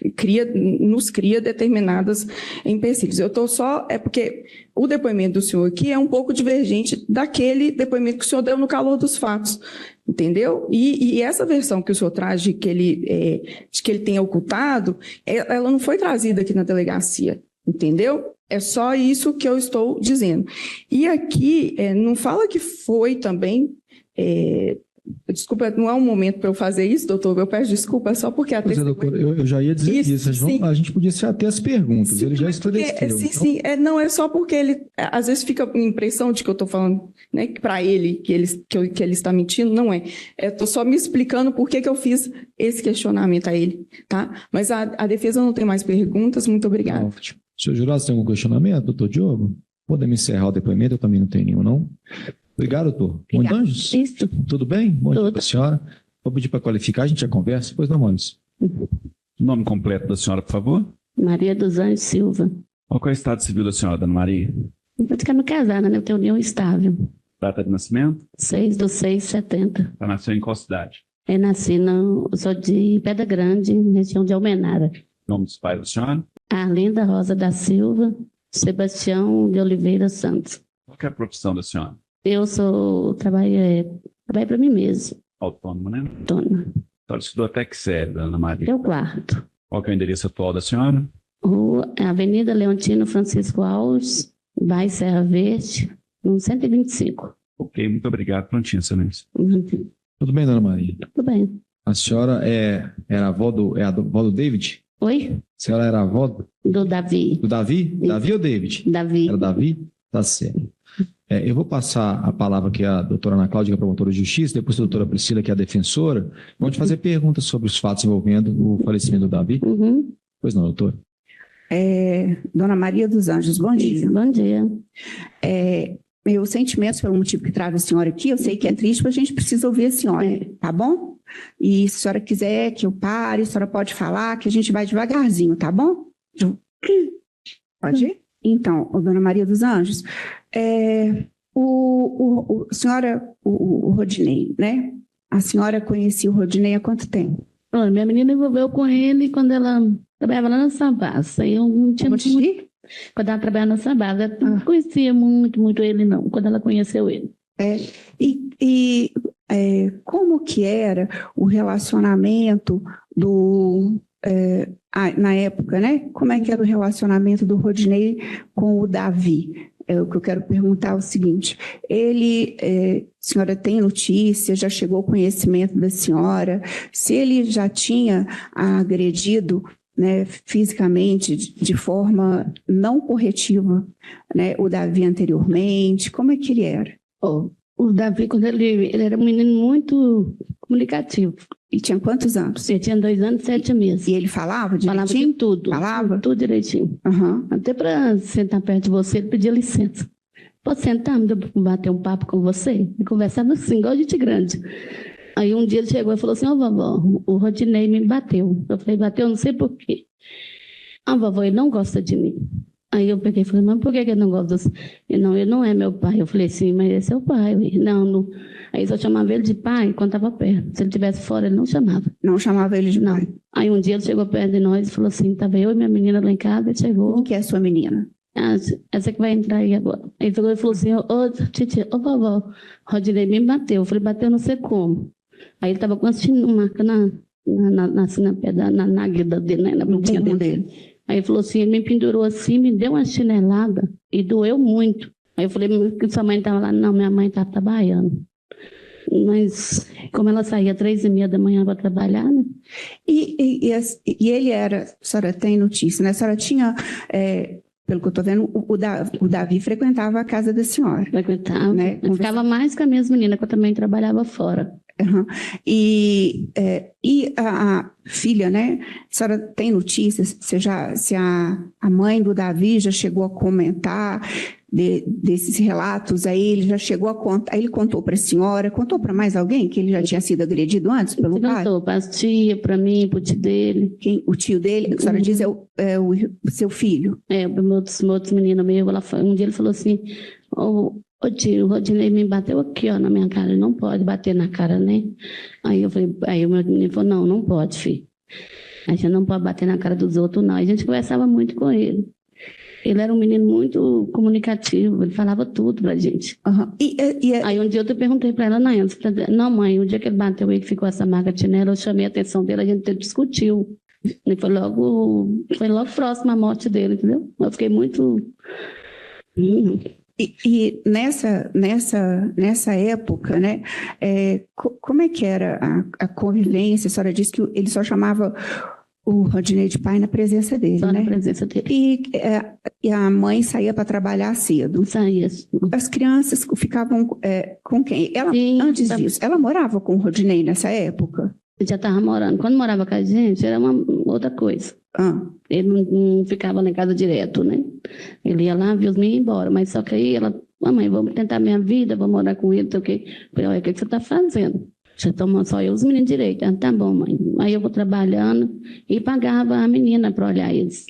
nos cria determinadas empecilhos. Eu estou só, porque o depoimento do senhor aqui é um pouco divergente daquele depoimento que o senhor deu no calor dos fatos, entendeu? E essa versão que o senhor traz de que ele tenha ocultado, ela não foi trazida aqui na delegacia, entendeu? É só isso que eu estou dizendo. E aqui, não fala que foi também... desculpa, não é um momento para eu fazer isso, doutor, eu peço desculpa, só porque... Doutor, eu já ia dizer isso. A gente podia ser até as perguntas, sim, ele já esclareceu. Sim, não é só porque ele... Às vezes fica a impressão de que eu estou falando, né, para ele, que ele está mentindo, não é. Estou só me explicando por que eu fiz esse questionamento a ele, tá? Mas a defesa não tem mais perguntas, muito obrigada. Ótimo. Senhor jurado, tem algum questionamento, doutor Diogo? Podemos encerrar o depoimento, eu também não tenho nenhum, não. Obrigado, doutor. Obrigada. Montes, tudo bem? Bom dia para a senhora. Vou pedir para qualificar, a gente já conversa, pois não, Montes. O nome completo da senhora, por favor? Maria dos Anjos Silva. Qual é o estado civil da senhora, dona Maria? Eu estou ficando casada, né? Eu tenho união estável. Data de nascimento? 6/6/70. Ela nasceu em qual cidade? Eu nasci, eu sou de Pedra Grande, região de Almenara. Nome dos pais da senhora? Arlinda Rosa da Silva, Sebastião de Oliveira Santos. Qual é a profissão da senhora? Eu trabalho para mim mesmo. Autônoma, né? Autônoma. A senhora estudou até que série, dona Maria? Eu quarto. Qual é o endereço atual da senhora? Avenida Leontino Francisco Alves, bairro Serra Verde, número 125. Ok, muito obrigado. Prontinho, excelência. Tudo bem, dona Maria? Tudo bem. A senhora era avó do David? Oi? A senhora era avó do Davi. Do Davi? Isso. Davi ou David? Davi. Era Davi? Tá certo. Eu vou passar a palavra aqui à doutora Ana Cláudia, que é a promotora de justiça, depois a doutora Priscila, que é a defensora. Vamos te fazer perguntas sobre os fatos envolvendo o falecimento do Davi. Uhum. Pois não, doutor? Dona Maria dos Anjos, bom dia. Bom dia. Meus sentimentos pelo motivo que traz a senhora aqui, eu sei que é triste, mas a gente precisa ouvir a senhora, tá bom? E se a senhora quiser que eu pare, a senhora pode falar, que a gente vai devagarzinho, tá bom? Pode ir? Então, dona Maria dos Anjos, O Rodinei, né? A senhora conhecia o Rodinei há quanto tempo? Olha, minha menina envolveu com ele quando ela trabalhava lá na Savassi. Eu não tinha Onde? muito... Quando ela trabalhava na Savassi, ela não conhecia muito ele, não, quando ela conheceu ele. Como que era o relacionamento na época, né? Como é que era o relacionamento do Rodinei com o Davi? O que eu quero perguntar é o seguinte: a senhora tem notícia, já chegou ao conhecimento da senhora, se ele já tinha agredido, né, fisicamente, de forma não corretiva, né, o Davi anteriormente, como é que ele era? O Davi, quando ele era um menino muito comunicativo. E tinha quantos anos? Ele tinha 2 anos e 7 meses. E ele falava direitinho? Falava de tudo. Falava? Tudo direitinho. Uhum. Até para sentar perto de você, ele pedia licença. Posso sentar, me bater um papo com você? E conversava assim, igual gente grande. Aí um dia ele chegou e falou assim: vovó, o Rodinei me bateu. Eu falei: bateu? Não sei por quê. Vovó, ele não gosta de mim. Aí eu peguei e falei: mas por que ele não gosta de você? Ele não é meu pai. Eu falei: sim, mas esse é o pai. Não. Aí só chamava ele de pai quando estava perto. Se ele estivesse fora, ele não chamava. Não chamava ele de pai? Aí um dia ele chegou perto de nós e falou assim: estava eu e minha menina lá em casa, ele chegou. Quem que é a sua menina? Essa que vai entrar aí agora. Aí ele falou assim: vovó, Rodinei me bateu. Eu falei: bateu não sei como. Aí ele estava com uma marca na guida dele, né? Na bundinha dele. Aí ele falou assim: ele me pendurou assim, me deu uma chinelada e doeu muito. Aí eu falei: que sua mãe estava lá? Não, minha mãe estava trabalhando. Mas como ela saía 3h30 da manhã para trabalhar, né? E ele era, a senhora tem notícia, né? A senhora tinha, pelo que eu estou vendo, o Davi frequentava a casa da senhora. Frequentava, né? Eu ficava mais com a minha menina, que eu também trabalhava fora. Uhum. E a filha, né? A senhora tem notícias se a mãe do Davi já chegou a comentar desses relatos aí? Ele já chegou a contar? Aí ele contou para a senhora, contou para mais alguém que ele já tinha sido agredido antes pelo pai? Contou para as tia, para mim, para o tio dele. O tio dele? A senhora diz o seu filho? O outro menino meu, um dia ele falou assim: Ô tio, o Rodinei me bateu aqui, ó, na minha cara. Ele não pode bater na cara, né? Aí eu falei, aí o meu menino falou: não pode, filho. A gente não pode bater na cara dos outros, não. A gente conversava muito com ele. Ele era um menino muito comunicativo, ele falava tudo pra gente. Uhum. Aí um dia eu perguntei pra ela: não, mãe, o dia que ele bateu e ficou essa marca de chinelo, eu chamei a atenção dele, a gente discutiu. E foi logo próximo à morte dele, entendeu? Eu fiquei muito... E nessa época, né, como é que era a convivência? A senhora disse que ele só chamava o Rodinei de pai na presença dele, só né? na presença dele. E a mãe saía para trabalhar cedo? Saía. As crianças ficavam com quem? Antes disso, ela morava com o Rodinei nessa época? Ele já estava morando. Quando morava com a gente, era uma outra coisa. Ele não ficava na casa direto, né? Ele ia lá, via os meninos ir embora. Mas só que aí ela: mamãe, vamos tentar minha vida, vou morar com ele, não sei o quê. Eu falei: olha, o que você está fazendo? Já tomou só eu os meninos direito. Tá bom, mãe. Aí eu vou trabalhando e pagava a menina para olhar eles.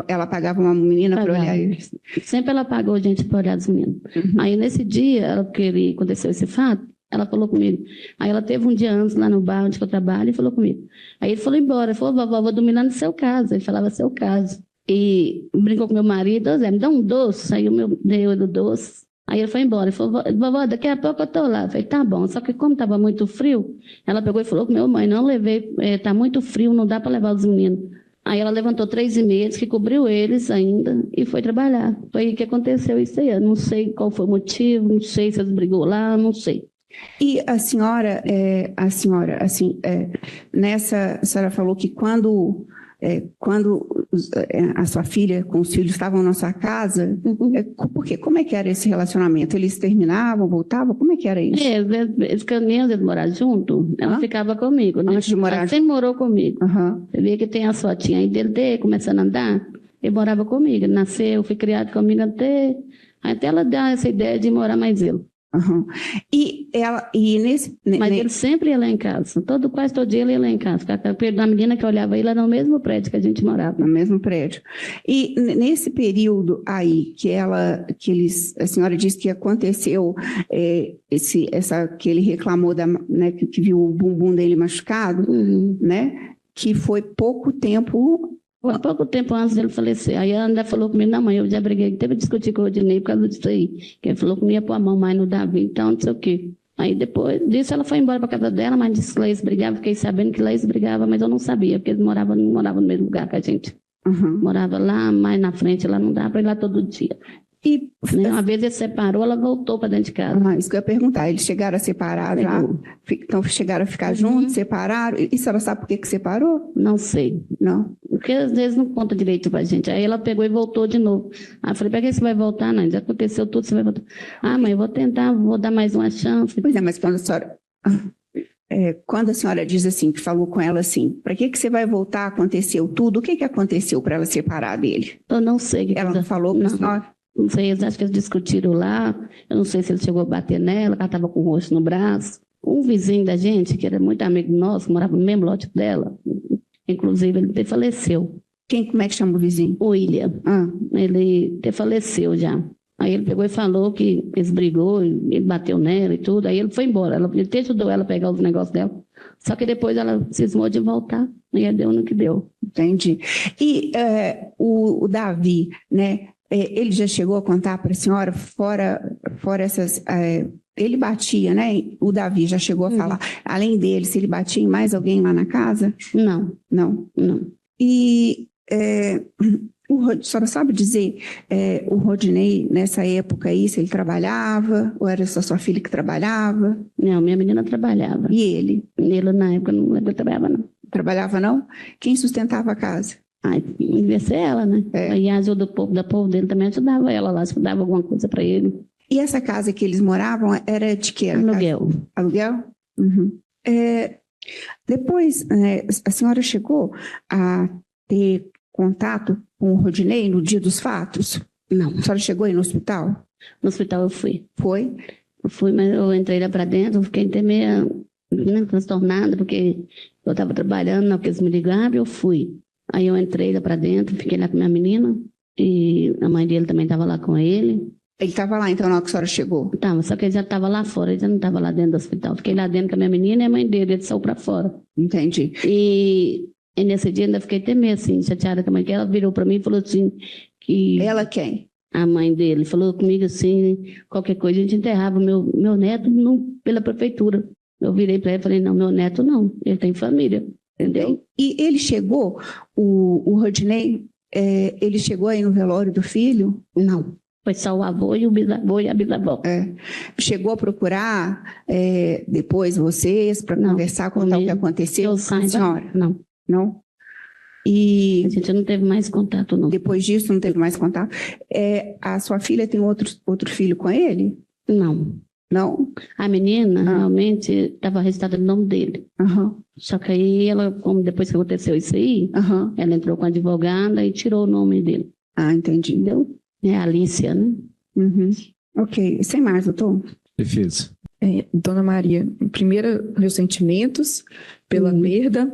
Ela pagava uma menina para olhar eles? Sempre ela pagou gente para olhar os meninos. Uhum. Aí nesse dia, que aconteceu esse fato, ela falou comigo. Aí ela teve um dia antes lá no bar onde eu trabalho e falou comigo. Aí ele falou embora. Ele falou: vovó, vou dormir lá no seu caso. Ele falava seu caso. E brincou com meu marido: Zé, me dá um doce. Aí deu ele o doce. Aí ele foi embora. Ele falou: vovó, daqui a pouco eu tô lá. Eu falei: tá bom. Só que como estava muito frio, ela pegou e falou com meu mãe: não levei, tá muito frio, não dá para levar os meninos. Aí ela levantou 3h30, que cobriu eles ainda, e foi trabalhar. Foi aí que aconteceu isso aí. Eu não sei qual foi o motivo, não sei se eles brigou lá, não sei. E a senhora, a senhora falou que quando a sua filha com os filhos estavam na sua casa, por quê? Como é que era esse relacionamento? Eles terminavam, voltavam? Como é que era isso? Eles caminham de morar junto, ela ficava comigo, né? Antes de morar ela sempre morou comigo. Você vê que tem a fotinha aí dele começando a andar, ele morava comigo, nasceu, foi criado comigo até ela dar essa ideia de morar mais ele. Aham. E nesse... Mas ele sempre ia lá em casa. Quase todo dia ele ia lá em casa. A menina que olhava ele era no mesmo prédio que a gente morava. No mesmo prédio. E nesse período aí a senhora disse que aconteceu que ele reclamou né, que viu o bumbum dele machucado, né? Que foi pouco tempo. Foi pouco tempo antes dele falecer. Aí ela ainda falou comigo, não, mãe, eu já briguei, teve que discutir com o Rodinei por causa disso aí. Que ele falou que não ia pôr a mão mais no Davi, então não sei o quê. Aí depois disso ela foi embora para casa dela, mas disse que Laís brigava, fiquei sabendo que Laís brigava, mas eu não sabia, porque eles não moravam no mesmo lugar que a gente. Morava lá, mais na frente, lá não dava para ir lá todo dia. E uma vez ele separou, ela voltou para dentro de casa. Isso que eu ia perguntar, eles chegaram a separar já? Então chegaram a ficar juntos, separaram? E a senhora sabe por que separou? Não sei. Não? Porque às vezes não conta direito pra gente. Aí ela pegou e voltou de novo. Aí eu falei, para que você vai voltar, não? Já aconteceu tudo, você vai voltar. Ah, mãe, eu vou tentar, vou dar mais uma chance. Pois é, mas quando a senhora... quando a senhora diz assim, que falou com ela assim, para que você vai voltar? Aconteceu tudo. O que aconteceu para ela separar dele? Eu não sei. Ela não falou com a senhora? Não sei, acho que eles discutiram lá. Eu não sei se ele chegou a bater nela, ela estava com o rosto no braço. Um vizinho da gente, que era muito amigo nosso, morava no mesmo lote dela, inclusive ele faleceu. Como é que chama o vizinho? O William. Ele faleceu já. Aí ele pegou e falou que eles brigou, ele bateu nela e tudo. Aí ele foi embora. Ele até ajudou ela a pegar os negócios dela. Só que depois ela cismou de voltar. E aí deu no que deu. Entendi. E o Davi, né? Ele já chegou a contar para a senhora, fora essas... ele batia, né? O Davi já chegou a falar. Além dele, se ele batia em mais alguém lá na casa? Não. Não? Não. E... a senhora sabe dizer o Rodinei, nessa época aí, se ele trabalhava, ou era só sua filha que trabalhava? Não, minha menina trabalhava. E ele? Ele, na época, não lembro que trabalhava, não. Trabalhava, não? Quem sustentava a casa? Devia ser ela, né? Aí a ajuda do povo dele também ajudava ela lá, ajudava alguma coisa para ele. E essa casa que eles moravam era de que? Aluguel. Aluguel? Depois, a senhora chegou a ter contato com o Rodinei no dia dos fatos? Não. A senhora chegou aí no hospital? No hospital eu fui. Foi? Eu fui, mas eu entrei lá para dentro, fiquei até meio transtornada, porque eu estava trabalhando, não, porque eles me ligaram, eu fui. Aí eu entrei lá para dentro, fiquei lá com minha menina, e a mãe dele também estava lá com ele. Ele estava lá, então, na hora que a senhora chegou? Estava, só que ele já estava lá fora, ele já não estava lá dentro do hospital. Fiquei lá dentro com a minha menina e a mãe dele, ele saiu para fora. Entendi. E nesse dia ainda fiquei até meio assim, chateada com a mãe, que ela virou para mim e falou assim que... Ela quem? A mãe dele falou comigo assim, qualquer coisa a gente enterrava meu neto pela prefeitura. Eu virei para ele e falei, não, meu neto não, ele tem família, entendeu? E ele chegou, o Rodinei, ele chegou aí no velório do filho? Não, foi só o avô e o bisavô e a bisavó. Chegou a procurar depois vocês para conversar, contar o que aconteceu? Senhora? Não. Não? E a gente não teve mais contato, não. Depois disso, não teve mais contato? A sua filha tem outro filho com ele? Não. Não? A menina realmente estava registrada no nome dele. Só que aí ela, como depois que aconteceu isso aí, ela entrou com a advogada e tirou o nome dele. Entendi. Entendeu? É a Alicia, né? Ok. Sem mais, doutor? Defesa. Dona Maria, primeiro, meus sentimentos pela perda.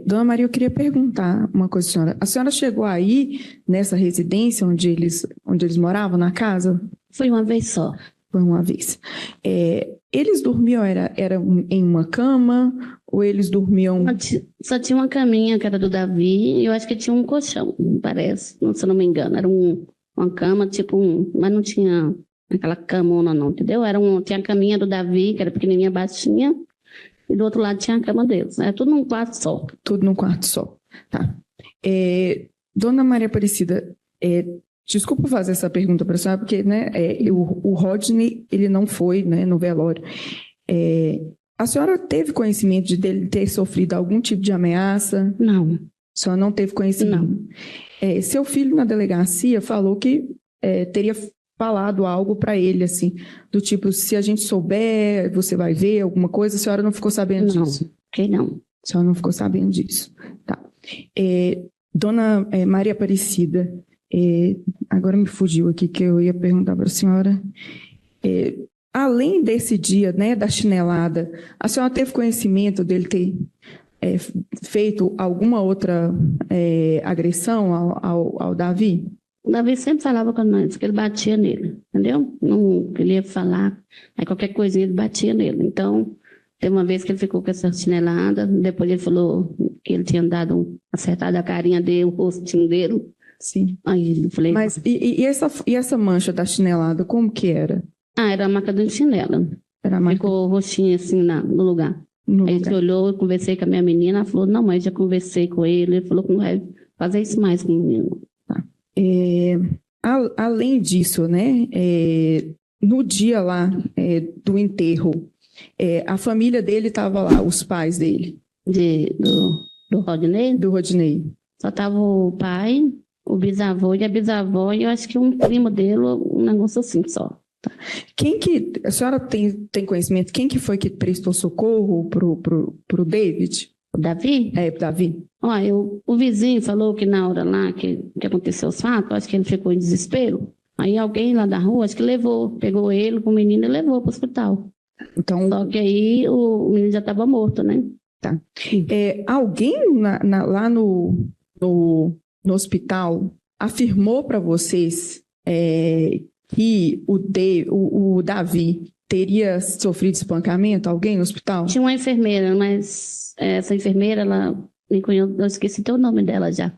Dona Maria, eu queria perguntar uma coisa à senhora. A senhora chegou aí, nessa residência onde eles moravam, na casa? Foi uma vez só. Foi uma vez. Eles dormiam, era em uma cama, ou eles dormiam... Só tinha uma caminha, que era do Davi, e eu acho que tinha um colchão, parece, se eu não me engano. Era uma cama, mas não tinha aquela camona não, entendeu? Tinha a caminha do Davi, que era pequenininha, baixinha, e do outro lado tinha a cama deles. Era tudo num quarto só. Tudo num quarto só, tá. Dona Maria Aparecida, desculpa fazer essa pergunta para a senhora, porque né, o Rodney, ele não foi, né, no velório. A senhora teve conhecimento dele ter sofrido algum tipo de ameaça? Não. A senhora não teve conhecimento? Não. Seu filho na delegacia falou que teria falado algo para ele, assim, do tipo, se a gente souber, você vai ver alguma coisa, a senhora não ficou sabendo disso? Não. A senhora não ficou sabendo disso. Tá. Dona Maria Aparecida, agora me fugiu aqui que eu ia perguntar para a senhora. além desse dia, né, da chinelada, a senhora teve conhecimento dele ter feito alguma outra agressão ao Davi? O Davi sempre falava com nós que ele batia nele, entendeu? Não queria falar, aí qualquer coisinha ele batia nele. Então, teve uma vez que ele ficou com essa chinelada, depois ele falou que ele tinha acertado a carinha dele, o rostinho dele. Sim. Aí eu falei... Mas e essa mancha da chinelada, como que era? era a marca do chinelo. Era a marca Ficou roxinho assim no lugar. no Aí a lugar. gente olhou, eu conversei com a minha menina, ela falou, não, mas já conversei com ele falou que não vai fazer isso mais com o menino. Além disso, né, no dia lá do enterro, a família dele estava lá, os pais dele, Do Rodney, do Rodinei. só tava o pai, o bisavô e a bisavó, e eu acho que um primo dele, um negócio assim só. Quem que, a senhora tem conhecimento, quem que foi que prestou socorro pro David? O Davi? Pro Davi? Olha, o vizinho falou que na hora lá que aconteceu os fatos, acho que ele ficou em desespero. Aí alguém lá da rua, acho que pegou ele com o menino e levou para o hospital. Então, Só que aí o menino já estava morto, né? alguém lá no hospital afirmou para vocês que o Davi teria sofrido espancamento? Alguém no hospital? Tinha uma enfermeira, mas essa enfermeira, ela me conheceu, eu esqueci até o nome dela já.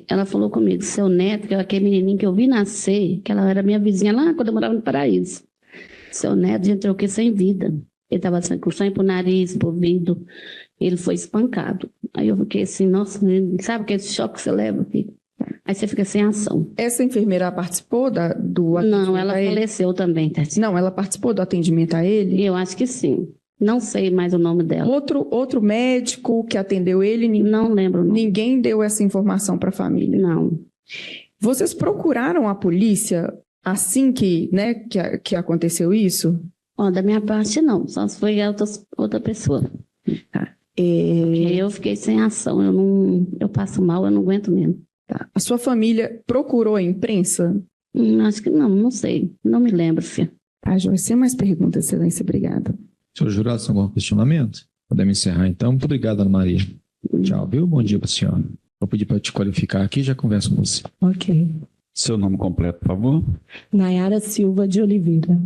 Ela falou comigo, seu neto, que é aquele menininho que eu vi nascer, que ela era minha vizinha lá quando eu morava no Paraíso. Seu neto já entrou aqui sem vida. Ele estava com sangue pro nariz, pro ouvido. Ele foi espancado. Aí eu fiquei assim, nossa, sabe aquele choque que você leva, filho? Aí você fica sem ação. Essa enfermeira participou do atendimento Não, ela a ele? faleceu também, Tati. Não, ela participou do atendimento a ele? Eu acho que sim. Não sei mais o nome dela. Outro médico que atendeu ele, Não lembro o nome. ninguém deu essa informação para a família. Não. Vocês procuraram a polícia assim que aconteceu isso? Ó, da minha parte, não. Só se foi outra pessoa. Porque eu fiquei sem ação. Eu passo mal, eu não aguento mesmo. A sua família procurou a imprensa? Acho que não sei. Não me lembro, filha. Joyce, sem mais perguntas, excelência, obrigada. Senhor jurado, tem algum questionamento? Podemos encerrar então. Muito obrigado, Ana Maria. Tchau, viu? Bom dia para a senhora. Vou pedir para te qualificar aqui e já converso com você. Ok. Seu nome completo, por favor. Nayara Silva de Oliveira.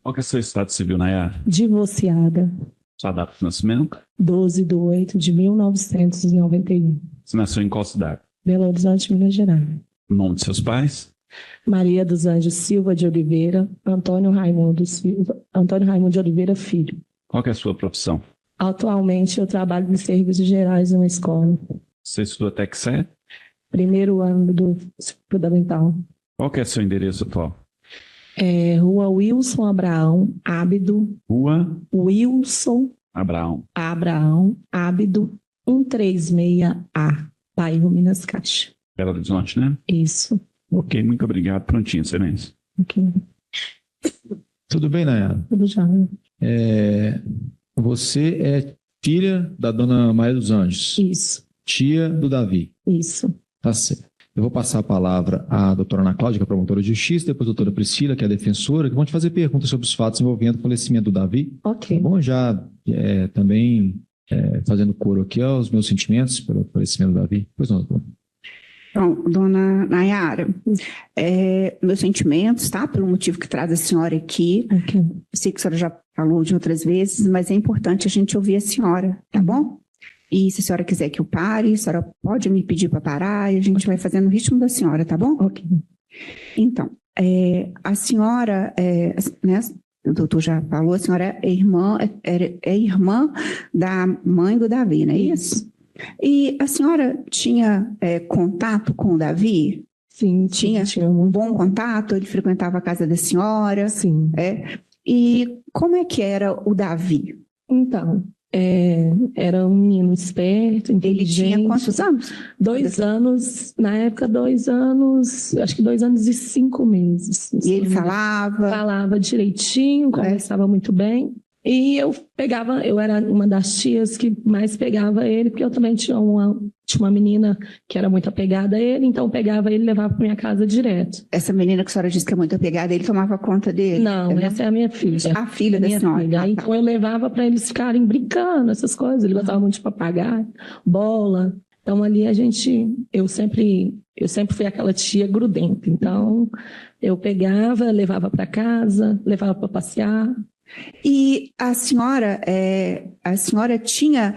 Qual que é o seu estado civil, Nayara? Divorciada. Sua data de nascimento? 12/8/1991. Você nasceu em qual cidade? Belo Horizonte, Minas Gerais. O nome de seus pais? Maria dos Anjos Silva de Oliveira. Antônio Raimundo de Oliveira Filho. Qual que é a sua profissão? Atualmente eu trabalho em serviços gerais numa escola. Você estudou até que série? Primeiro ano do fundamental. Qual que é seu endereço atual? Rua Wilson Abraão, Ábido. Rua Wilson Abraão. Ábido, 136A. Bairro Minas Caixa. Belo Horizonte, né? Isso. Ok, muito obrigado. Prontinho, excelência. Ok. Tudo bem, Nayara? Tudo já. Você é filha da dona Maria dos Anjos, Isso. tia do Davi. Isso. Tá certo. Eu vou passar a palavra à doutora Ana Cláudia, que é promotora de justiça, depois a doutora Priscila, que é a defensora, que vão te fazer perguntas sobre os fatos envolvendo o falecimento do Davi. Ok. Tá bom? Já também fazendo coro aqui aos meus sentimentos pelo falecimento do Davi. Pois não, doutora. Bom, dona Nayara, meus sentimentos, tá? Pelo motivo que traz a senhora aqui. Ok. Eu sei que a senhora já falou de outras vezes, mas é importante a gente ouvir a senhora, tá bom? E se a senhora quiser que eu pare, a senhora pode me pedir para parar e a gente vai fazendo no ritmo da senhora, tá bom? Ok. Então, a senhora, né, o doutor já falou, a senhora é irmã da mãe do Davi, não é isso? E a senhora tinha contato com o Davi? Sim, Tinha tinha um bom contato? Ele frequentava a casa da senhora? Sim. E como é que era o Davi? Então, era um menino esperto, Ele inteligente. tinha quantos anos? 2 anos, na época, 2 anos, acho que 2 anos e 5 meses. E ele falava? Falava direitinho, conversava muito bem. E eu era uma das tias que mais pegava ele, porque eu também tinha uma menina que era muito apegada a ele, então eu pegava ele e levava para minha casa direto. Essa menina que a senhora disse que é muito apegada, ele tomava conta dele? Não, essa é a minha filha. A filha da minha senhora. filha. Ah, Então eu levava para eles ficarem brincando, essas coisas. Ele gostava muito de papagaio, bola. Então ali eu sempre fui aquela tia grudenta. Então eu pegava, levava para casa, levava para passear. E a senhora tinha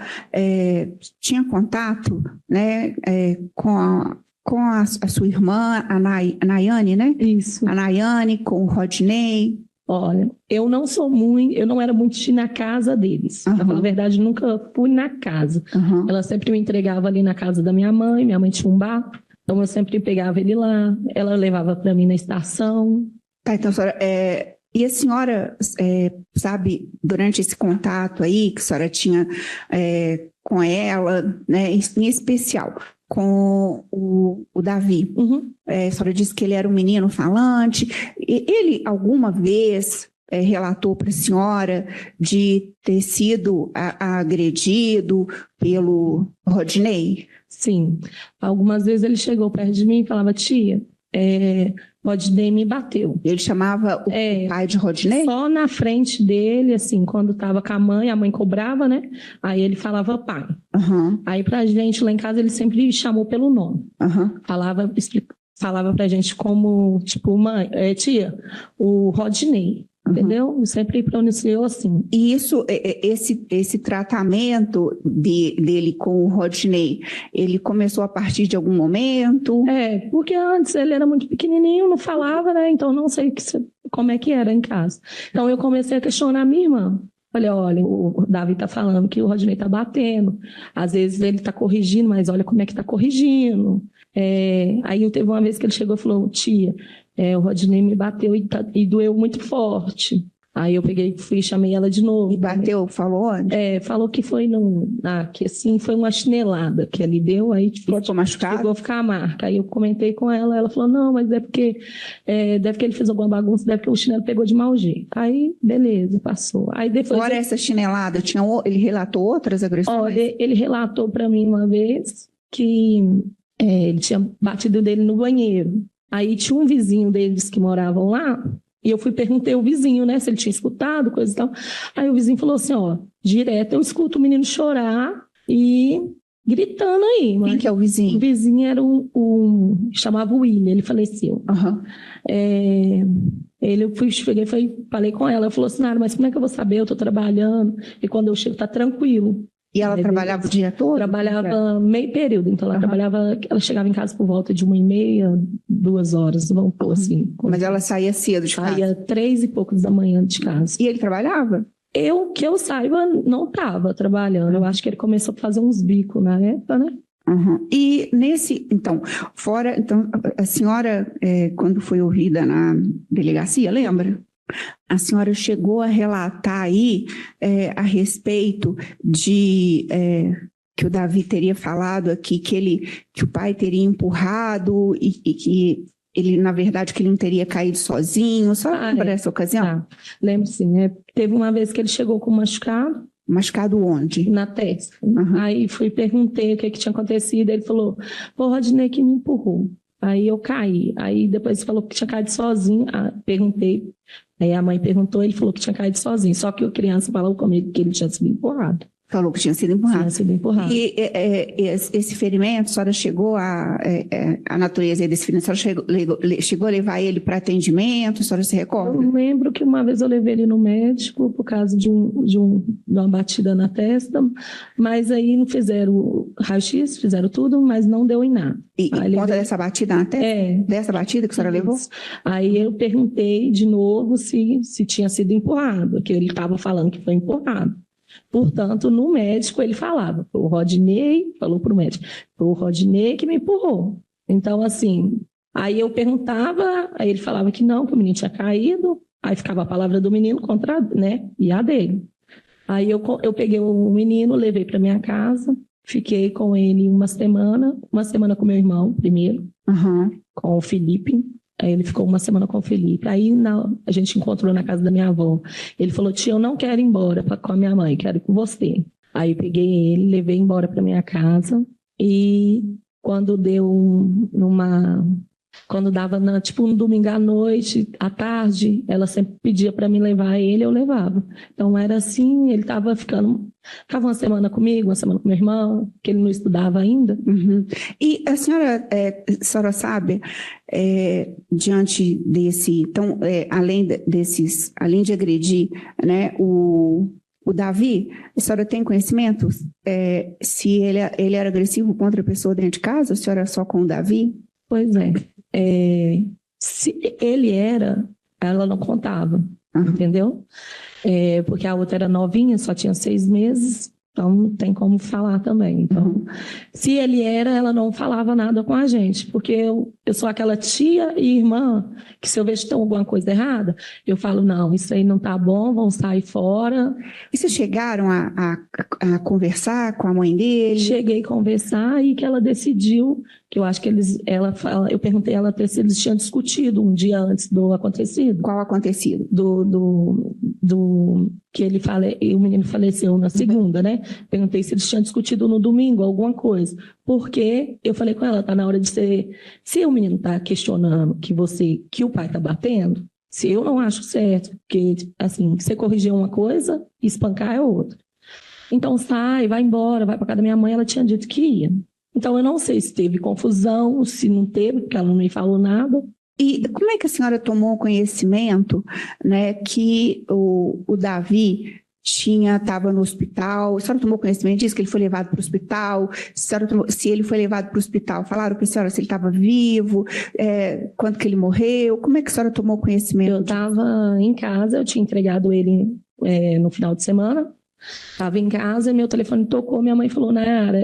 contato, né, com a sua irmã, a Nayane, né? Isso. A Nayane, com o Rodney. Olha, eu não era muito de ir na casa deles. Uhum. Pra falar a verdade, nunca fui na casa. Uhum. Ela sempre me entregava ali na casa da minha mãe tinha um bar, então eu sempre pegava ele lá, ela levava para mim na estação. Tá, então, senhora, e a senhora, sabe, durante esse contato aí que a senhora tinha com ela, né, em especial com o Davi, Uhum. A senhora disse que ele era um menino falante. Ele alguma vez relatou para a senhora de ter sido agredido pelo Rodney? Sim. Algumas vezes ele chegou perto de mim e falava, tia, Rodney me bateu. Ele chamava o pai de Rodney? Só na frente dele, assim, quando estava com a mãe cobrava, né? Aí ele falava pai. Uhum. Aí pra gente lá em casa ele sempre chamou pelo nome. Uhum. Falava pra gente como, tipo, mãe, tia, o Rodney. Entendeu? Sempre pronunciou assim. E esse tratamento dele com o Rodney, ele começou a partir de algum momento? Porque antes ele era muito pequenininho, não falava, né? Então não sei como é que era em casa. Então eu comecei a questionar a minha irmã. Falei, olha, o Davi tá falando que o Rodney tá batendo. Às vezes ele tá corrigindo, mas olha como é que tá corrigindo. Aí teve uma vez que ele chegou e falou, tia, o Rodney me bateu e doeu muito forte. Aí eu fui e chamei ela de novo. E bateu, falou onde? Falou que foi que assim, foi uma chinelada que ele deu, aí ficou machucado? Chegou a ficar a marca. Aí eu comentei com ela falou, não, mas deve que ele fez alguma bagunça, deve que o chinelo pegou de mau jeito. Aí, beleza, passou. Aí depois... Fora essa chinelada, ele relatou outras agressões? Ele relatou para mim uma vez que ele tinha batido dele no banheiro. Aí tinha um vizinho deles que moravam lá, e eu perguntei ao vizinho, né, se ele tinha escutado, coisa e tal. Aí o vizinho falou assim, direto eu escuto o menino chorar e gritando aí. Quem que é o vizinho? O vizinho era chamava William, ele faleceu. Uhum. Falei com ela, ela falou assim, mas como é que eu vou saber? Eu tô trabalhando, e quando eu chego tá tranquilo. E ela trabalhava o dia todo? Trabalhava meio período, então ela chegava em casa por volta de 1h30, 2h, vamos pôr assim. Mas ela saía cedo de casa? Saía 3 e poucos da manhã de casa. E ele trabalhava? Que eu saiba, não estava trabalhando. Eu acho que ele começou a fazer uns bicos na época, né? Uhum. E então, a senhora, quando foi ouvida na delegacia, lembra? A senhora chegou a relatar aí a respeito de que o Davi teria falado aqui que o pai teria empurrado e que ele, na verdade, que ele não teria caído sozinho. Só lembra dessa ocasião? Lembro sim. Teve uma vez que ele chegou com machucado. Machucado onde? Na testa. Uhum. Aí perguntei o que tinha acontecido. Ele falou, o Rodney que me empurrou. Aí eu caí. Aí depois falou que tinha caído sozinho. Perguntei. Aí a mãe perguntou, ele falou que tinha caído sozinho. Só que a criança falou comigo que ele tinha sido empurrado. Falou que tinha sido empurrado. Tinha sido empurrado. E esse ferimento, a senhora chegou a natureza desse ferimento, a senhora chegou a levar ele para atendimento, a senhora se recorda? Eu lembro que uma vez eu levei ele no médico por causa de uma batida na testa, mas aí não fizeram raio-x, fizeram tudo, mas não deu em nada. E conta dessa batida na testa? Dessa batida que a senhora levou? Aí eu perguntei de novo se tinha sido empurrado, que ele estava falando que foi empurrado. Portanto, no médico ele falava, o Rodney, falou para o médico, foi o Rodney que me empurrou. Então, assim, aí eu perguntava, aí ele falava que não, que o menino tinha caído, aí ficava a palavra do menino contra, né, e a dele. Aí eu peguei o menino, levei para minha casa, fiquei com ele uma semana com meu irmão primeiro, com o Felipe. Aí ele ficou uma semana com o Felipe. Aí a gente encontrou na casa da minha avó. Ele falou, tia, eu não quero ir embora com a minha mãe, quero ir com você. Aí eu peguei ele, levei embora para minha casa e quando quando dava tipo um domingo à noite, à tarde, ela sempre pedia para me levar ele, eu levava. Então era assim, ele ficava uma semana comigo, uma semana com meu irmão, que ele não estudava ainda. Uhum. E a senhora sabe, diante desse, então, além de agredir, né, o Davi, a senhora tem conhecimento se ele era agressivo contra a pessoa dentro de casa, a senhora só com o Davi? Pois é. Se ele era, ela não contava, entendeu? Porque a outra era novinha, só tinha 6 meses, então não tem como falar também. Então, se ele era, ela não falava nada com a gente, porque eu sou aquela tia e irmã que se eu vejo que tem alguma coisa errada, eu falo, não, isso aí não tá bom, vão sair fora. E vocês chegaram a conversar com a mãe dele? Cheguei a conversar e que ela decidiu, que eu acho que eu perguntei a ela se eles tinham discutido um dia antes do acontecido. Qual acontecido? Do que o menino faleceu na segunda, né? Perguntei se eles tinham discutido no domingo alguma coisa. Porque eu falei com ela, tá na hora de ser... Se o menino tá questionando que o pai tá batendo, se eu não acho certo, porque, assim, você corrigir uma coisa e espancar é outra. Então sai, vai embora, vai pra casa da minha mãe, ela tinha dito que ia. Então eu não sei se teve confusão, se não teve, porque ela não me falou nada. E como é que a senhora tomou conhecimento, né, que o Davi estava no hospital? A senhora tomou conhecimento disso, que ele foi levado para o hospital? Se ele foi levado para o hospital, falaram para a senhora se ele estava vivo, quando que ele morreu? Como é que a senhora tomou conhecimento? Eu estava em casa, eu tinha entregado ele no final de semana. Estava em casa, meu telefone tocou, minha mãe falou, Nayara,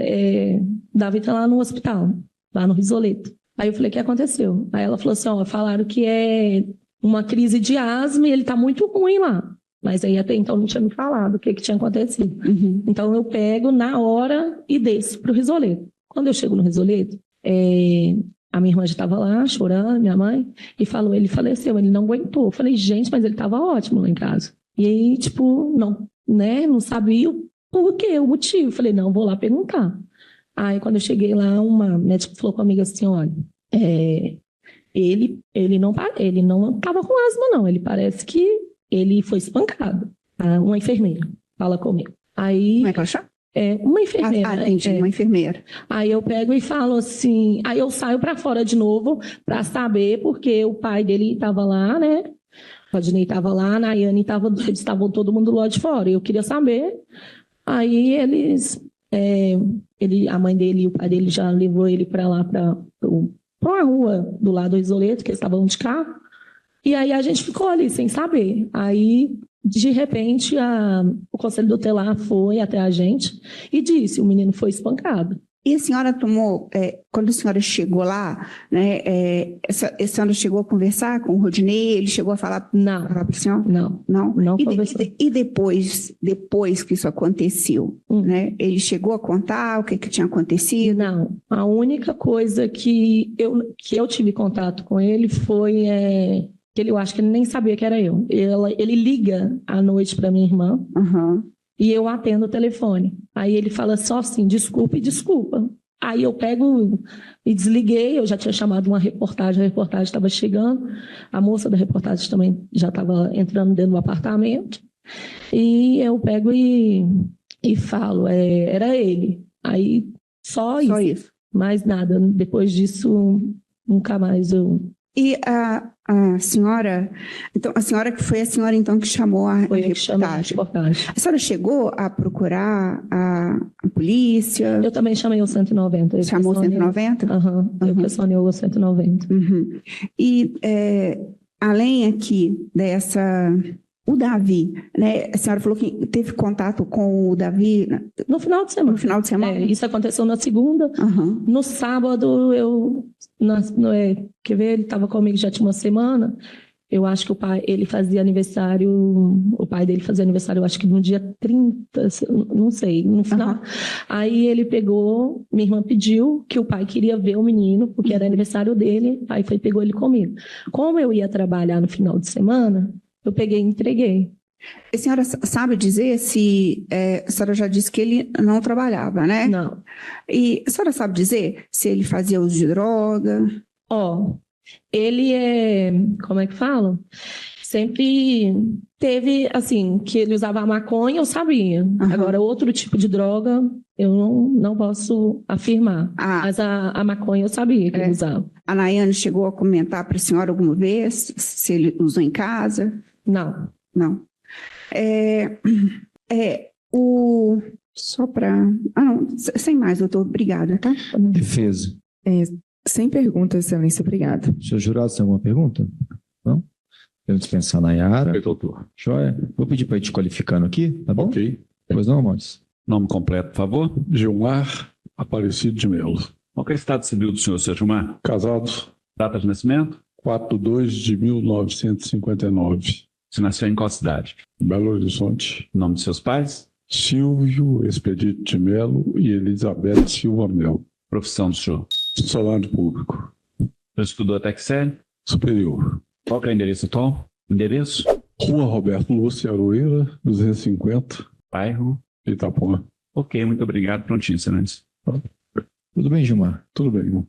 Davi está lá no hospital, lá no Risoleto. Aí eu falei, o que aconteceu? Aí ela falou assim, falaram que é uma crise de asma e ele está muito ruim lá. Mas aí até então não tinha me falado o que tinha acontecido. Uhum. Então eu pego na hora e desço para o Risoleto. Quando eu chego no Risoleto, a minha irmã já estava lá chorando, minha mãe, e falou, ele faleceu, ele não aguentou. Eu falei, gente, mas ele estava ótimo lá em casa. E aí, tipo, não sabia por quê, o motivo. Eu falei, não, vou lá perguntar. Aí, quando eu cheguei lá, uma médica falou com a amiga assim, olha, ele não estava com asma, não. Ele parece que ele foi espancado. Uma enfermeira fala comigo. Aí, como é que ela chama? Uma enfermeira. Entendi, uma enfermeira. Aí eu pego e falo assim, aí eu saio para fora de novo para saber, porque o pai dele estava lá, né? O Rodney estava lá, a Nayane eles estavam todo mundo lá de fora. Eu queria saber. Aí a mãe dele e o pai dele já levou ele para lá, para uma rua do lado do Risoleto, que eles estavam de carro. E aí a gente ficou ali sem saber. Aí, de repente, o conselho tutelar foi até a gente e disse, o menino foi espancado. E a senhora tomou, quando a senhora chegou lá, né, a senhora chegou a conversar com o Rodney, ele chegou a falar para a senhora? Não conversou. E depois que isso aconteceu, né, ele chegou a contar o que tinha acontecido? Não, a única coisa que eu tive contato com ele foi que eu acho que ele nem sabia que era eu. Ele liga à noite para minha irmã. Uhum. E eu atendo o telefone. Aí ele fala só assim, desculpa. Aí eu pego e desliguei, eu já tinha chamado uma reportagem, a reportagem estava chegando, a moça da reportagem também já estava entrando dentro do apartamento. E eu pego e falo, era ele. Aí só isso. Mais nada. Depois disso, nunca mais eu... E a senhora, então, foi a senhora então que chamou a reportagem. A senhora chegou a procurar a polícia? Eu também chamei o 190. Chamou o 190? Eu pressionei o 190. Uhum. E além aqui o Davi, né? A senhora falou que teve contato com o Davi no final de semana. No final de semana? Isso aconteceu na segunda. Uhum. No sábado, quer ver, ele estava comigo já tinha uma semana. Eu acho que o pai dele fazia aniversário, eu acho que no dia 30, não sei, no final. Aí ele pegou, minha irmã pediu que o pai queria ver o menino, porque era aniversário dele, aí pegou ele comigo. Como eu ia trabalhar no final de semana, eu peguei e entreguei. A senhora sabe dizer se... a senhora já disse que ele não trabalhava, né? Não. E a senhora sabe dizer se ele fazia uso de droga? Ele como é que fala? Sempre teve, assim, que ele usava maconha, eu sabia. Agora, outro tipo de droga, eu não posso afirmar. Mas a maconha eu sabia que ele usava. A Nayane chegou a comentar para a senhora alguma vez se ele usou em casa? Não. Não. Só para... não, sem mais, doutor. Obrigada, tá? Defesa. Sem pergunta, excelência, obrigada. Senhor jurado, tem alguma pergunta? Não? Quero dispensar na Yara. Oi, doutor. Joia. Vou pedir para ir te qualificando aqui, tá bom? Ok. Pois não, Maurício? Nome completo, por favor. Gilmar Aparecido de Melo. Qual que é o estado civil do senhor, seu Gilmar? Casado. Data de nascimento? 4/2 de 1959. Você nasceu em qual cidade? Belo Horizonte. Nome de seus pais? Silvio Expedito de Melo e Elizabeth Silva Melo. Profissão do senhor? Funcionário público. Você estudou até que série? Superior. Qual que é o endereço atual? Endereço? Rua Roberto Lúcio Aroeira, 250. Bairro? Itapuã. Ok, muito obrigado. Prontinho, excelência. Tudo bem, Gilmar? Tudo bem, irmão.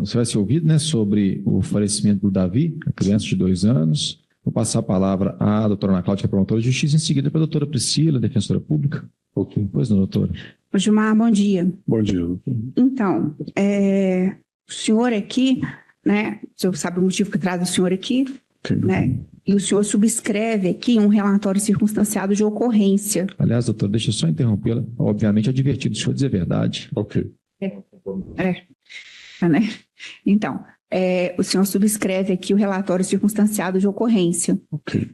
Você vai ser ouvido, né, sobre o falecimento do Davi, a criança de 2 anos. Vou passar a palavra à doutora Ana Cláudia, que é promotora de justiça, em seguida para a doutora Priscila, defensora pública. Ok. Pois não, doutora. Gilmar, bom dia. Bom dia, doutor. Então, o senhor aqui, né? O senhor sabe o motivo que traz o senhor aqui, né? E o senhor subscreve aqui um relatório circunstanciado de ocorrência. Aliás, doutora, deixa eu só interrompê-la. Obviamente, advertido, o senhor dizer a verdade. Ok. Né? Então, o senhor subscreve aqui o relatório circunstanciado de ocorrência. Ok.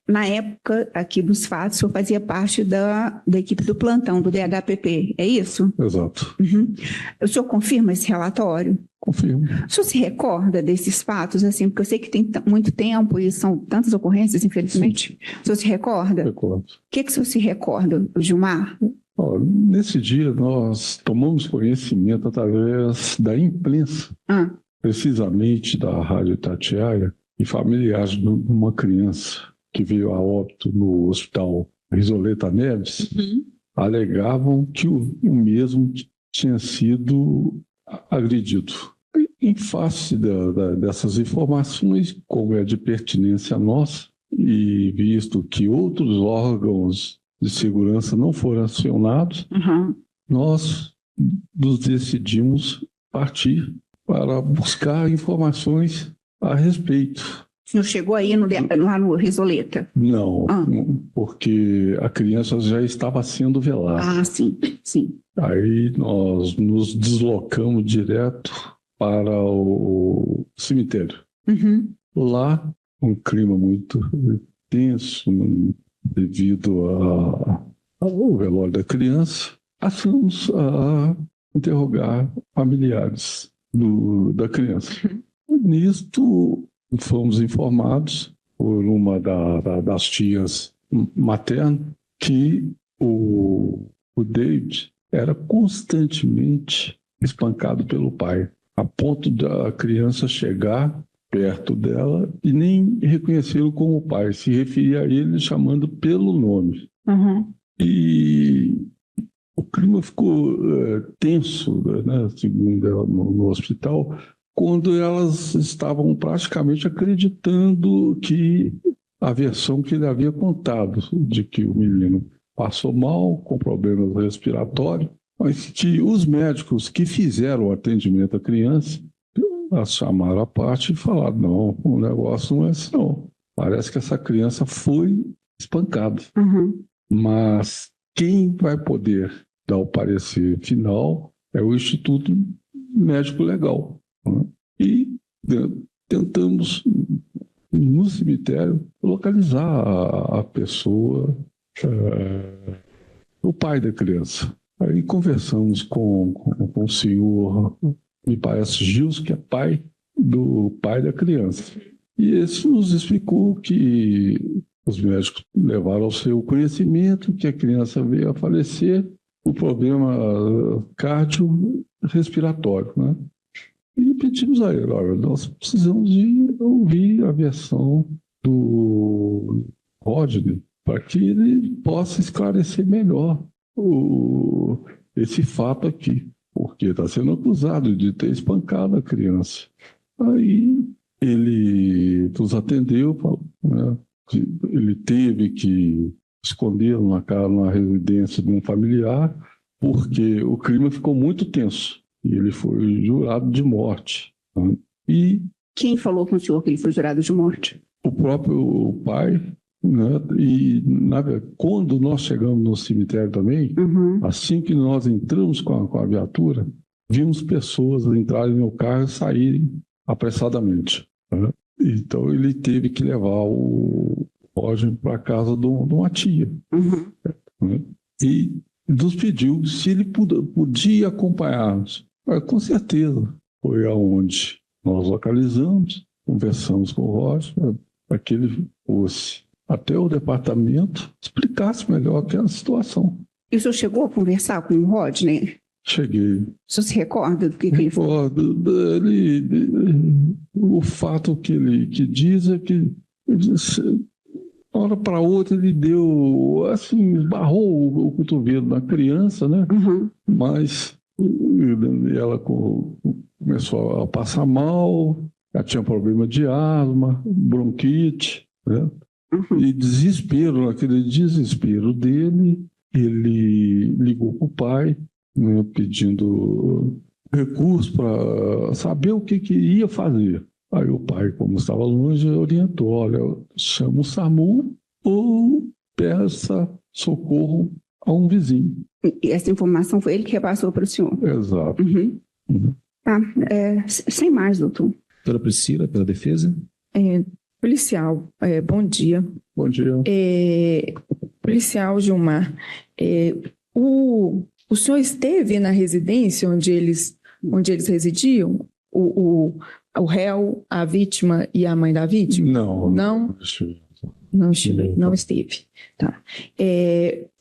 Na época aqui dos fatos, o senhor fazia parte da equipe do plantão, do DHPP, é isso? Exato. O senhor confirma esse relatório? Confirmo. O senhor se recorda desses fatos, assim, porque eu sei que tem muito tempo e são tantas ocorrências, infelizmente. Sim. O senhor se recorda? Recordo. O que o senhor se recorda, Gilmar? Nesse dia, nós tomamos conhecimento através da imprensa, precisamente da Rádio Itatiaia, e familiares de uma criança que veio a óbito no Hospital Risoleta Neves, alegavam que o mesmo tinha sido agredido. Em face dessas informações, como é de pertinência nossa, e visto que outros órgãos de segurança não foram acionados, nós nos decidimos partir para buscar informações a respeito. O senhor chegou aí lá no Risoleta? Não, porque a criança já estava sendo velada. Sim. Aí nós nos deslocamos direto para o cemitério. Lá, um clima muito tenso, devido ao velório da criança, passamos a interrogar familiares da criança. Nisto, fomos informados por uma das tias maternas que o David era constantemente espancado pelo pai, a ponto da criança chegar perto dela e nem reconhecê-lo como pai, se referia a ele chamando pelo nome. E o clima ficou tenso, né, segundo ela, no hospital, quando elas estavam praticamente acreditando que a versão que ele havia contado, de que o menino passou mal, com problemas respiratórios, mas que os médicos que fizeram o atendimento à criança as chamaram à parte e falaram: não, o negócio não é assim, não. Parece que essa criança foi espancada. Mas quem vai poder dar o parecer final é o Instituto Médico Legal. Né? E tentamos, no cemitério, localizar a pessoa, o pai da criança. Aí conversamos com o senhor, me parece Gilson, que é pai do pai da criança. E esse nos explicou que os médicos levaram ao seu conhecimento que a criança veio a falecer por problema cardiorrespiratório, né? E pedimos a ele, olha, nós precisamos de ouvir a versão do Rodney para que ele possa esclarecer melhor esse fato aqui, porque está sendo acusado de ter espancado a criança. Aí ele nos atendeu, falou, né, que ele teve que esconder na residência de um familiar porque o clima ficou muito tenso. E ele foi jurado de morte. Né? E quem falou com o senhor que ele foi jurado de morte? O próprio pai, né? E quando nós chegamos no cemitério também, assim que nós entramos com a viatura, vimos pessoas entrarem no carro e saírem apressadamente. Né? Então ele teve que levar o Roger para a casa de uma tia. Né? E nos pediu se ele podia acompanhar-nos. Com certeza. Foi aonde nós localizamos, conversamos com o Roger, para que ele fosse até o departamento, explicasse melhor aquela situação. E o senhor chegou a conversar com o Rodney? Cheguei. O senhor se recorda do que ele falou? O fato que ele diz é que de uma hora para outra ele deu, assim, esbarrou o cotovelo na criança, né? Mas ela começou a passar mal, ela tinha problema de asma, bronquite, né? E desespero, naquele desespero dele, ele ligou para o pai, né, pedindo recurso para saber o que ia fazer. Aí o pai, como estava longe, orientou, olha, chama o SAMU ou peça socorro a um vizinho. E essa informação foi ele que repassou para o senhor? Exato. Tá, sem mais, doutor. Doutora Priscila, pela defesa. Policial, bom dia. Bom dia. Policial Gilmar, o senhor esteve na residência onde eles residiam? O réu, a vítima e a mãe da vítima? Não. Não esteve. Tá.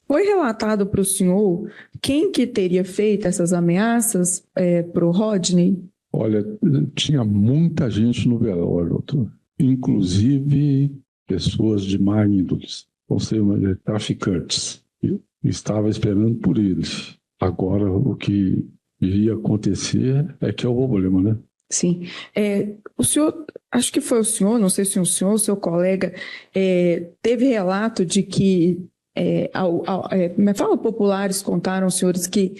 Foi relatado para o senhor quem que teria feito essas ameaças para o Rodney? Olha, tinha muita gente no velório, doutor. Inclusive pessoas de má índole, ou seja, traficantes. Eu estava esperando por eles. Agora, o que iria acontecer é que é o problema, né? Sim. O senhor, acho que foi o senhor, não sei se o senhor, seu colega, teve relato de que populares contaram aos senhores que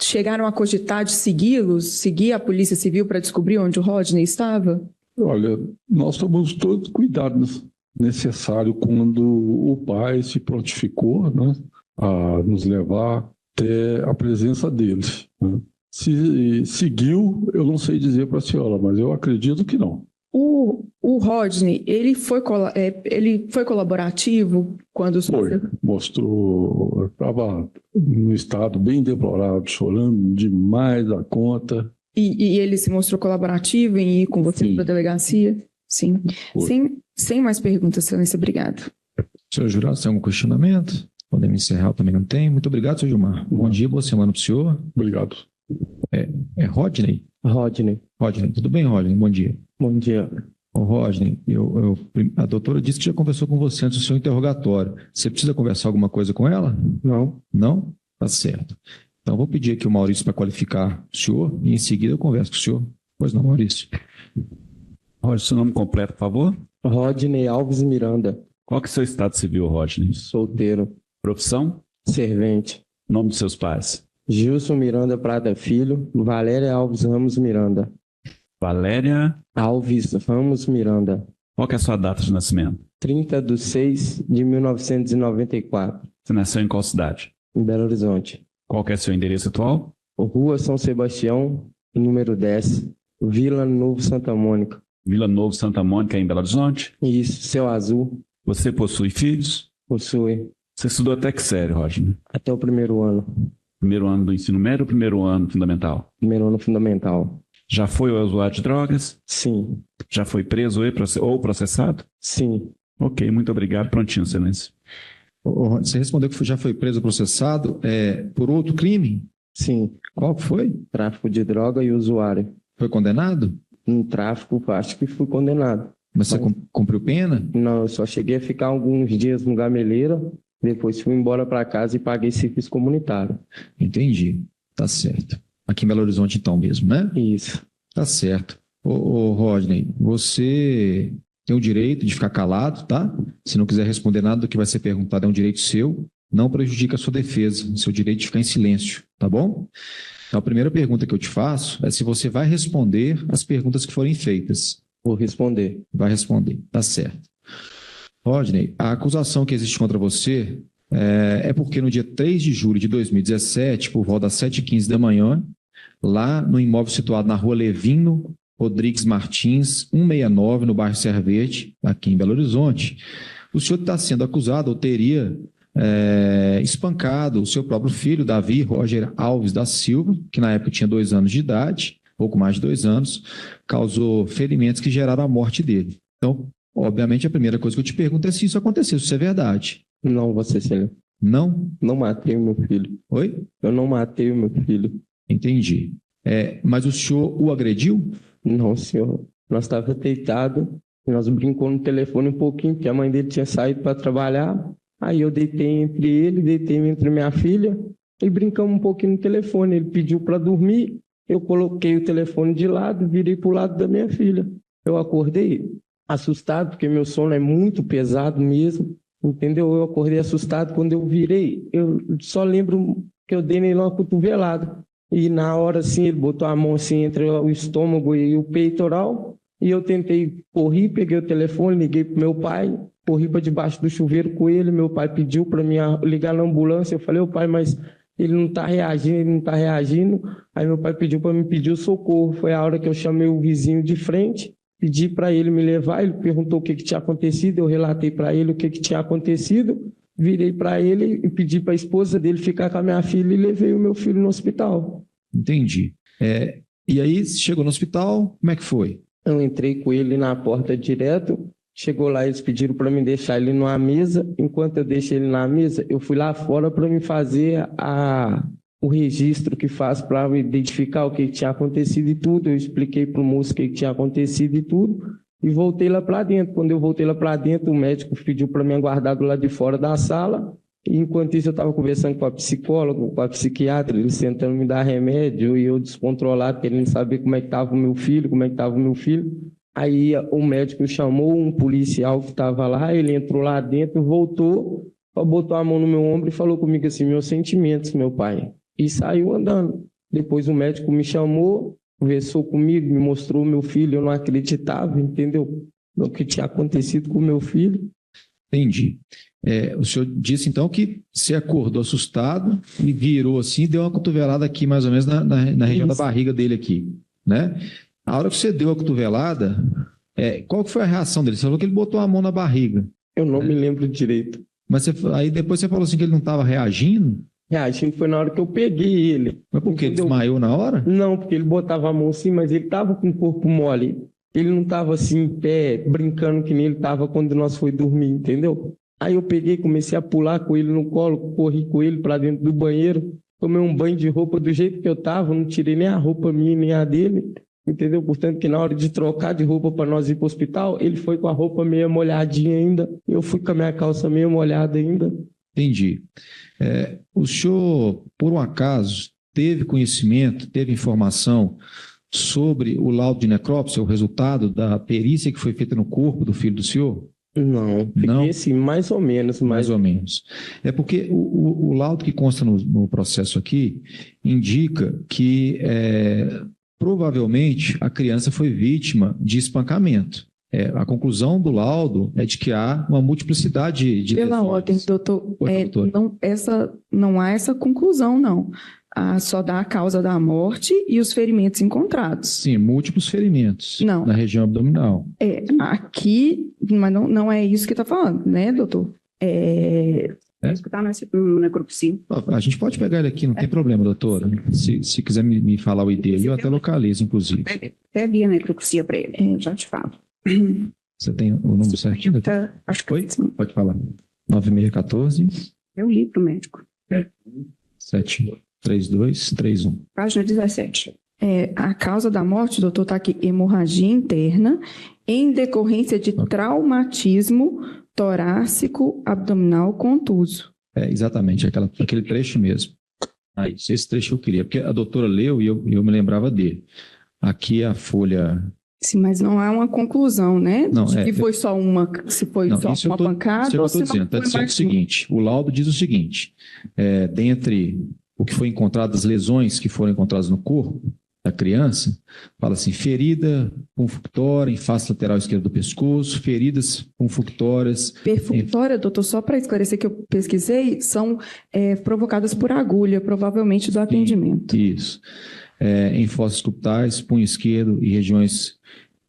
chegaram a cogitar de seguir a Polícia Civil para descobrir onde o Rodney estava? Olha, nós tomamos todos os cuidados necessários quando o pai se prontificou, né, a nos levar até a presença deles. Né? Se seguiu, eu não sei dizer para a senhora, mas eu acredito que não. O Rodney, ele foi colaborativo quando... Mostrou, estava num estado bem deplorável, chorando demais da conta. E ele se mostrou colaborativo em ir com você para a delegacia? Sim. Sem mais perguntas, excelência, obrigado. Senhor jurado, tem algum questionamento? Podemos encerrar, também não tem. Muito obrigado, senhor Gilmar. Bom dia, boa semana para o senhor. Obrigado. Rodney? Rodney, tudo bem, Rodney? Bom dia. Bom dia. Rodney, a doutora disse que já conversou com você antes do seu interrogatório. Você precisa conversar alguma coisa com ela? Não. Não? Tá certo. Então, vou pedir aqui o Maurício para qualificar o senhor e em seguida eu converso com o senhor. Pois não, Maurício. Rodney, seu nome completo, por favor? Rodney Alves Miranda. Qual que é o seu estado civil, Rodney? Solteiro. Profissão? Servente. Nome dos seus pais? Gilson Miranda Prata Filho, Valéria Alves Ramos Miranda. Valéria Alves Ramos Miranda. Qual que é a sua data de nascimento? 30/6/1994. Você nasceu em qual cidade? Em Belo Horizonte. Qual que é seu endereço atual? Rua São Sebastião, número 10, Vila Novo Santa Mônica. Vila Novo Santa Mônica, em Belo Horizonte? Isso, Céu Azul. Você possui filhos? Possui. Você estudou até que série, Rodney? Até o primeiro ano. Primeiro ano do ensino médio ou primeiro ano fundamental? Primeiro ano fundamental. Já foi usuário de drogas? Sim, Já foi preso ou processado? sim. Ok, muito obrigado. Prontinho, excelência. Você respondeu que já foi preso ou processado por outro crime? Sim, Qual que foi? tráfico de droga e usuário. Foi condenado? No tráfico, acho que fui condenado. Mas você cumpriu pena? Não, eu só cheguei a ficar alguns dias no Gameleira, depois fui embora para casa e paguei serviço comunitário. Entendi. Tá certo. Aqui em Belo Horizonte, então mesmo, né? Isso. Tá certo. Ô Rodney, você tem o direito de ficar calado, tá? Se não quiser responder nada do que vai ser perguntado, é um direito seu. Não prejudica a sua defesa, seu direito de ficar em silêncio, tá bom? Então, a primeira pergunta que eu te faço é se você vai responder as perguntas que forem feitas. Vou responder. Vai responder, tá certo. Rodney, a acusação que existe contra você é porque no dia 3 de julho de 2017, por volta das 7h15 da manhã, lá no imóvel situado na rua Levino Rodrigues Martins, 169, no bairro Servete, aqui em Belo Horizonte, o senhor está sendo acusado ou teria espancado o seu próprio filho, Davi Roger Alves da Silva, que na época tinha 2 anos de idade, pouco mais de 2 anos, causou ferimentos que geraram a morte dele. Então, obviamente, a primeira coisa que eu te pergunto é se isso aconteceu, se isso é verdade. Não, Vossa Excelência. Não? Não matei o meu filho. Oi? Eu não matei o meu filho. Entendi. Mas o senhor o agrediu? Não, senhor. Nós estávamos deitados, nós brincamos no telefone um pouquinho, porque a mãe dele tinha saído para trabalhar. Aí eu deitei entre ele, deitei entre minha filha e brincamos um pouquinho no telefone. Ele pediu para dormir, eu coloquei o telefone de lado, virei para o lado da minha filha. Eu acordei assustado, porque meu sono é muito pesado mesmo, entendeu? Eu acordei assustado quando eu virei. Eu só lembro que eu dei nele uma cotovelada. E na hora, assim, ele botou a mão assim entre o estômago e o peitoral. E eu tentei correr, peguei o telefone, liguei para meu pai, corri para debaixo do chuveiro com ele. Meu pai pediu para mim ligar na ambulância. Eu falei, ô pai, mas ele não está reagindo, ele não está reagindo. Aí meu pai pediu para me pedir o socorro. Foi a hora que eu chamei o vizinho de frente, pedi para ele me levar. Ele perguntou o que tinha acontecido, eu relatei para ele o que tinha acontecido. Virei para ele e pedi para a esposa dele ficar com a minha filha e levei o meu filho no hospital. Entendi. E aí, chegou no hospital, como é que foi? Eu entrei com ele na porta direto, chegou lá, eles pediram para me deixar ele numa mesa. Enquanto eu deixei ele na mesa, eu fui lá fora para me fazer o registro que faz para identificar o que tinha acontecido e tudo. Eu expliquei para o moço o que tinha acontecido e tudo. E voltei lá para dentro. Quando eu voltei lá para dentro, o médico pediu para me aguardar do lado de fora da sala. E enquanto isso, eu estava conversando com a psicóloga, com a psiquiatra, eles tentando me dar remédio e eu descontrolado, querendo saber como é que estava o meu filho, Aí o médico chamou um policial que estava lá, ele entrou lá dentro, voltou, botou a mão no meu ombro e falou comigo assim, meus sentimentos, meu pai. E saiu andando. Depois o médico me chamou, conversou comigo, me mostrou o meu filho, eu não acreditava, entendeu? O que tinha acontecido com o meu filho. Entendi. O senhor disse, então, que você acordou assustado e virou assim, deu uma cotovelada aqui, mais ou menos, na região da barriga dele aqui, né? A hora que você deu a cotovelada, qual que foi a reação dele? Você falou que ele botou a mão na barriga. Eu não me lembro direito. Mas aí depois você falou assim que ele não estava reagindo? Reagindo foi na hora que eu peguei ele. Mas por quê? Ele desmaiou na hora? Não, porque ele botava a mão assim, mas ele estava com o corpo mole. Ele não estava assim em pé, brincando que nem ele estava quando nós foi dormir, entendeu? Aí eu peguei, comecei a pular com ele no colo, corri com ele para dentro do banheiro, tomei um banho de roupa do jeito que eu estava, não tirei nem a roupa minha nem a dele, entendeu? Portanto, que na hora de trocar de roupa para nós ir para o hospital, ele foi com a roupa meio molhadinha ainda, eu fui com a minha calça meio molhada ainda. Entendi. O senhor, por um acaso, teve conhecimento, teve informação sobre o laudo de necrópsia, o resultado da perícia que foi feita no corpo do filho do senhor? Não, fiquei assim, mais ou menos. Mais ou menos. É porque o laudo que consta no processo aqui indica que provavelmente a criança foi vítima de espancamento. A conclusão do laudo é de que há uma multiplicidade de Pela lesões. ordem, doutor, doutor. não há essa conclusão, não. Só dá a causa da morte e os ferimentos encontrados. Sim, múltiplos ferimentos na região abdominal. Aqui, mas não é isso que está falando, né, doutor? Está na necropsia. A gente pode pegar ele aqui, não tem problema, doutora. Se quiser me falar o ID aí, eu até localizo, inclusive. Até vi a necropsia para ele, já te falo. Você tem o número certinho, doutora? Acho que Oi? Pode falar. 9614 eu li para o médico. 73231. Página 17. A causa da morte, doutor, está aqui, hemorragia interna em decorrência de traumatismo torácico abdominal contuso. Exatamente, aquele trecho mesmo. Esse trecho eu queria, porque a doutora leu e eu me lembrava dele. Aqui a folha... Sim, mas não há uma conclusão, né? Não, de que foi só uma, se foi não, só uma pancada. Isso eu estou dizendo. Está dizendo o seguinte: o laudo diz o seguinte: dentre o que foi encontrado, as lesões que foram encontradas no corpo da criança, fala assim: ferida confunctória em face lateral esquerda do pescoço, feridas confunctórias. Perfunctória, doutor, só para esclarecer que eu pesquisei, são provocadas por agulha, provavelmente do atendimento. Isso. Em fossos escutais, punho esquerdo e regiões